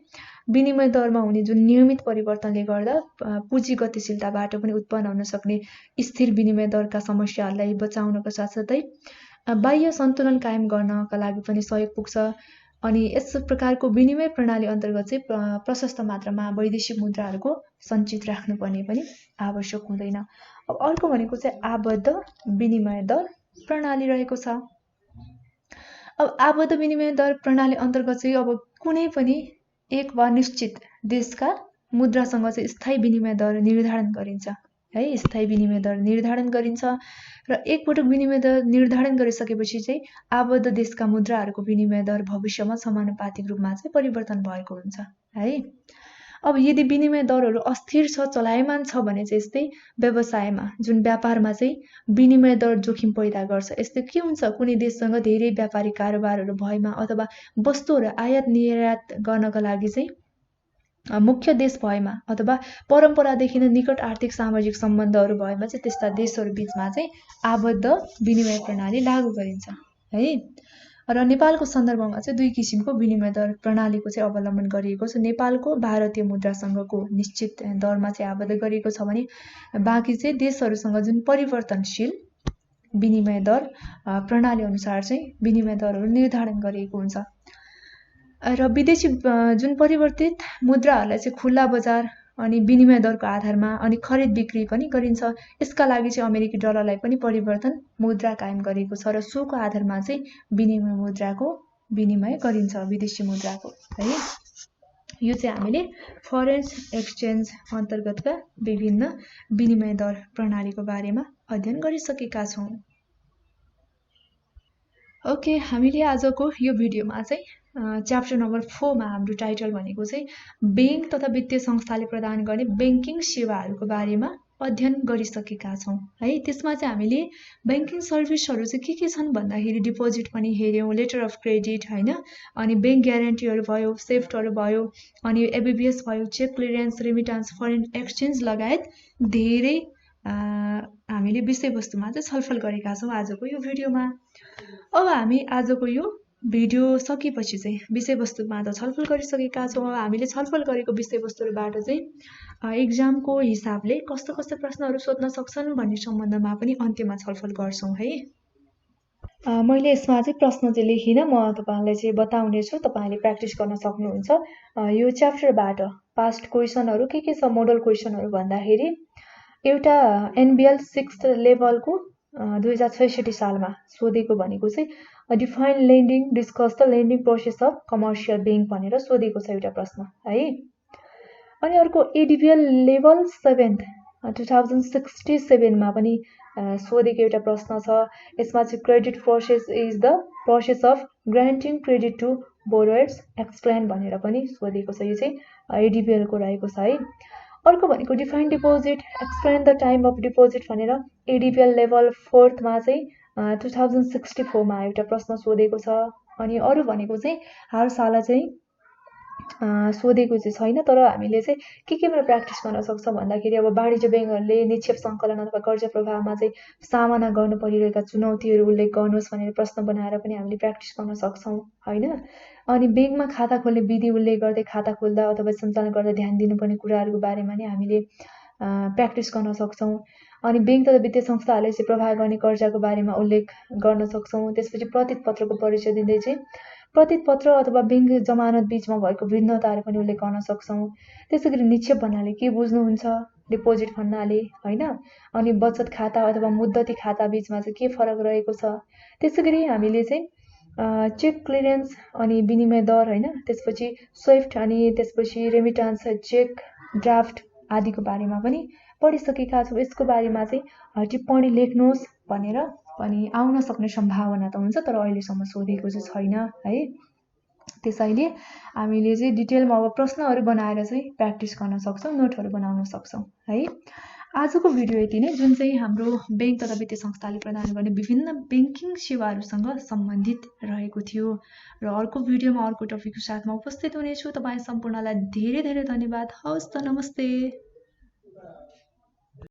विनिमय दरमा हुने जुन नियमित परिवर्तनले गर्दा पुँजी गतिशीलताबाट पनि उत्पन्न हुन सक्ने स्थिर विनिमय दरका समस्याहरूलाई बचाउनको साथसाथै बाह्य सन्तुलन कायम गर्नका लागि पनि सहयोग पुग्छ। अनि यस प्रकारको विनिमय प्रणाली अन्तर्गत चाहिँ प्रशस्त मात्रामा वैदेशिक मुद्राहरूको सञ्चित राख्नुपर्ने पनि आवश्यक हुँदैन। अब अर्को भनेको चाहिँ आबद्ध विनिमय दर प्रणाली रहेको छ। अब आबद्ध विनिमय दर प्रणाली अन्तर्गत चाहिँ अब कुनै पनि एक वा निश्चित देशका मुद्रासँग चाहिँ स्थायी विनिमय दर निर्धारण गरिन्छ है, स्थायी विनिमय दर निर्धारण गरिन्छ र एकपटक विनिमय दर निर्धारण गरिसकेपछि चाहिँ आबद्ध देशका मुद्राहरूको विनिमय दर भविष्यमा समानुपातिक रूपमा चाहिँ परिवर्तन भएको हुन्छ है। अब यदि विनिमय दरहरू अस्थिर छ, चलायमान छ भने चाहिँ यस्तै व्यवसायमा जुन व्यापारमा चाहिँ विनिमय दर जोखिम पैदा गर्छ। यस्तै के हुन्छ, कुनै देशसँग धेरै व्यापारिक कारोबारहरू भएमा अथवा वस्तुहरू आयात निर्यात गर्नका लागि चाहिँ मुख्य देश भएमा अथवा परम्परादेखि नै निकट आर्थिक सामाजिक सम्बन्धहरू भएमा चाहिँ त्यस्ता देशहरू बीचमा चाहिँ आबद्ध विनिमय प्रणाली लागू गरिन्छ है। र नेपालको सन्दर्भमा चाहिँ दुई किसिमको विनिमय दर प्रणालीको चाहिँ अवलम्बन गरिएको छ। नेपालको भारतीय मुद्रासँगको निश्चित दरमा चाहिँ आबद्ध गरिएको छ भने बाँकी चाहिँ देशहरूसँग जुन परिवर्तनशील विनिमय दर प्रणाली अनुसार चाहिँ विनिमय दरहरू निर्धारण गरिएको हुन्छ। र विदेशी जुन परिवर्तित मुद्राहरूलाई चाहिँ खुल्ला बजार अनि विनिमय दरको आधारमा अनि खरिद बिक्री पनि गरिन्छ। यसका लागि चाहिँ अमेरिकी डलरलाई पनि परिवर्तन मुद्रा कायम गरिएको छ र सोको आधारमा चाहिँ विनिमय मुद्राको विनिमय गरिन्छ, विदेशी मुद्राको है। यो चाहिँ हामीले फरेन एक्सचेन्ज अन्तर्गतका विभिन्न विनिमय दर प्रणालीको बारेमा अध्ययन गरिसकेका छौँ। ओके, हामीले आजको यो भिडियोमा चाहिँ च्याप्टर नम्बर 4 मा हाम्रो टाइटल भनेको चाहिँ बैंक तथा वित्तीय संस्थाले प्रदान गर्ने बैंकिङ सेवाहरूको बारेमा अध्ययन गरिसकेका छौँ है। त्यसमा चाहिँ हामीले बैंकिङ सर्भिसहरू चाहिँ के छन् भन्दाखेरि डिपोजिट पनि हेऱ्यौँ, लेटर अफ क्रेडिट होइन, अनि बैंक ग्यारेन्टीहरू भयो, सेफ्टहरू भयो, अनि एबिबिएस भयो, cheque clearance, remittance, foreign exchange लगायत धेरै हामीले विषयवस्तुमा चाहिँ छलफल गरेका छौँ आजको यो भिडियोमा। अब हामी आजको यो भिडियो सकेपछि चाहिँ विषयवस्तुमा त छलफल गरिसकेका छौँ। अब हामीले छलफल गरेको विषयवस्तुबाट चाहिँ एक्जामको हिसाबले कस्तो कस्तो प्रश्नहरू सोध्न सक्छन् भन्ने सम्बन्धमा पनि अन्त्यमा छलफल गर्छौँ है। मैले यसमा चाहिँ प्रश्न चाहिँ लेखिनँ, म तपाईँलाई चाहिँ बताउने छु, तपाईँले प्र्याक्टिस गर्न सक्नुहुन्छ। यो च्याप्टरबाट पास्ट क्वेसनहरू के छ मोडल क्वेसनहरू भन्दाखेरि एउटा एनबिएल 6th लेभलको 2066 सालमा सोधेको भनेको चाहिँ define lending, discuss the lending process of commercial bank भनेर सोधेको छ एउटा प्रश्न है। अनि अर्को एडिबिएल लेभल 7th 2067 मा पनि सोधेको एउटा प्रश्न छ। यसमा चाहिँ credit process is the process of granting credit to borrowers, explain भनेर पनि सोधेको छ। यो चाहिँ एडिबिएलको रहेको छ है। अर्को भनेको define deposit, explain the time of deposit भनेर एडिबिएल लेभल 4th मा चाहिँ 2064 मा एउटा प्रश्न सोधेको छ। अनि अरू भनेको चाहिँ हर साल चाहिँ सोधेको चाहिँ छैन, तर हामीले चाहिँ केमा प्र्याक्टिस गर्न सक्छौँ भन्दाखेरि अब वाणिज्य ब्याङ्कहरूले निक्षेप सङ्कलन अथवा कर्जा प्रवाहमा चाहिँ सामना गर्नु परिरहेका चुनौतीहरू उल्लेख गर्नुहोस् भनेर प्रश्न बनाएर पनि हामीले प्र्याक्टिस गर्न सक्छौँ होइन। अनि ब्याङ्कमा खाता खोल्ने विधि उल्लेख गर्दै खाता खोल्दा अथवा सञ्चालन गर्दा ध्यान दिनुपर्ने कुराहरूको बारेमा नि हामीले प्र्याक्टिस गर्न सक्छौँ। अनि बैंक तथा वित्तीय संस्थाहरूले चाहिँ प्रवाह गर्ने कर्जाको बारेमा उल्लेख गर्न सक्छौँ। त्यसपछि प्रतित पत्रको परिचय दिँदै चाहिँ प्रतित पत्र अथवा बैंक जमानत बीचमा भएको भिन्नताहरू पनि उल्लेख गर्न सक्छौँ। त्यसैगरी निक्षेप भन्नाले के बुझ्नुहुन्छ डिपोजिट भन्नाले हैन, अनि बचत खाता अथवा मुद्दती खाता बीचमा चाहिँ के फरक रहेको छ। त्यसैगरी हामीले चाहिँ चेक क्लियरेन्स अनि विनिमय दर हैन, त्यसपछि स्विफ्ट अनि त्यसपछि रेमिटान्स चेक ड्राफ्ट आदिको बारेमा पनि पढिसकेका छौँ। यसको बारेमा चाहिँ टिप्पणी लेख्नुहोस् भनेर पनि आउन सक्ने सम्भावना त हुन्छ, तर अहिलेसम्म सोधेको चाहिँ छैन है। त्यसैले हामीले चाहिँ डिटेलमा अब प्रश्नहरू बनाएर चाहिँ प्र्याक्टिस गर्न सक्छौँ, नोटहरू बनाउन सक्छौँ है। आजको भिडियो यति नै, जुन चाहिँ हाम्रो बैंक तथा वित्तीय संस्थाले प्रदान गर्ने विभिन्न ब्याङ्किङ सेवाहरूसँग सम्बन्धित रहेको थियो। र अर्को भिडियोमा अर्को टपिकको साथमा उपस्थित हुनेछु। तपाईँ सम्पूर्णलाई धेरै धेरै धन्यवाद। हवस् त, नमस्ते।